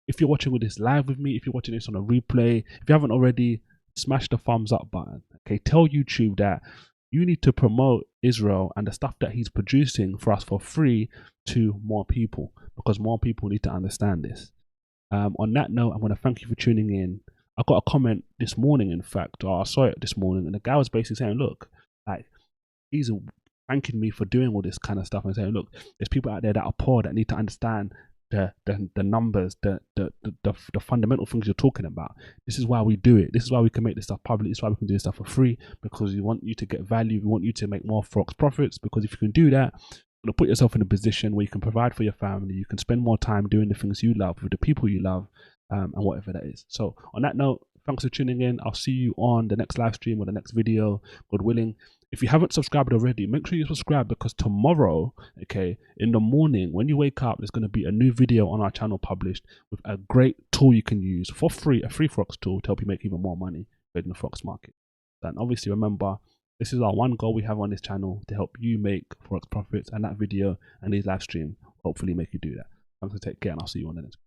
if you're watching this live with me, if you're watching this on a replay, if you haven't already, smash the thumbs up button. Okay, tell YouTube that you need to promote Israel and the stuff that he's producing for us for free to more people, because more people need to understand this. On that note, I'm going to thank you for tuning in. I got a comment this morning, in fact, or I saw it this morning, and the guy was basically saying, look, like, he's thanking me for doing all this kind of stuff and saying, look, there's people out there that are poor that need to understand the numbers, the fundamental things you're talking about. This is why we do it. This is why we can make this stuff public. This is why we can do this stuff for free, because we want you to get value. We want you to make more Forex profits, because if you can do that, you'll put yourself in a position where you can provide for your family. You can spend more time doing the things you love with the people you love, and whatever that is. So on that note, thanks for tuning in. I'll see you on the next live stream or the next video, God willing. If you haven't subscribed already, make sure you subscribe, because tomorrow, okay, in the morning when you wake up, there's going to be a new video on our channel published with a great tool you can use for free, a free Forex tool to help you make even more money in the Forex market. And obviously remember, this is our one goal we have on this channel, to help you make Forex profits, and that video and these live stream hopefully make you do that. Thanks for taking care, and I'll see you on the next.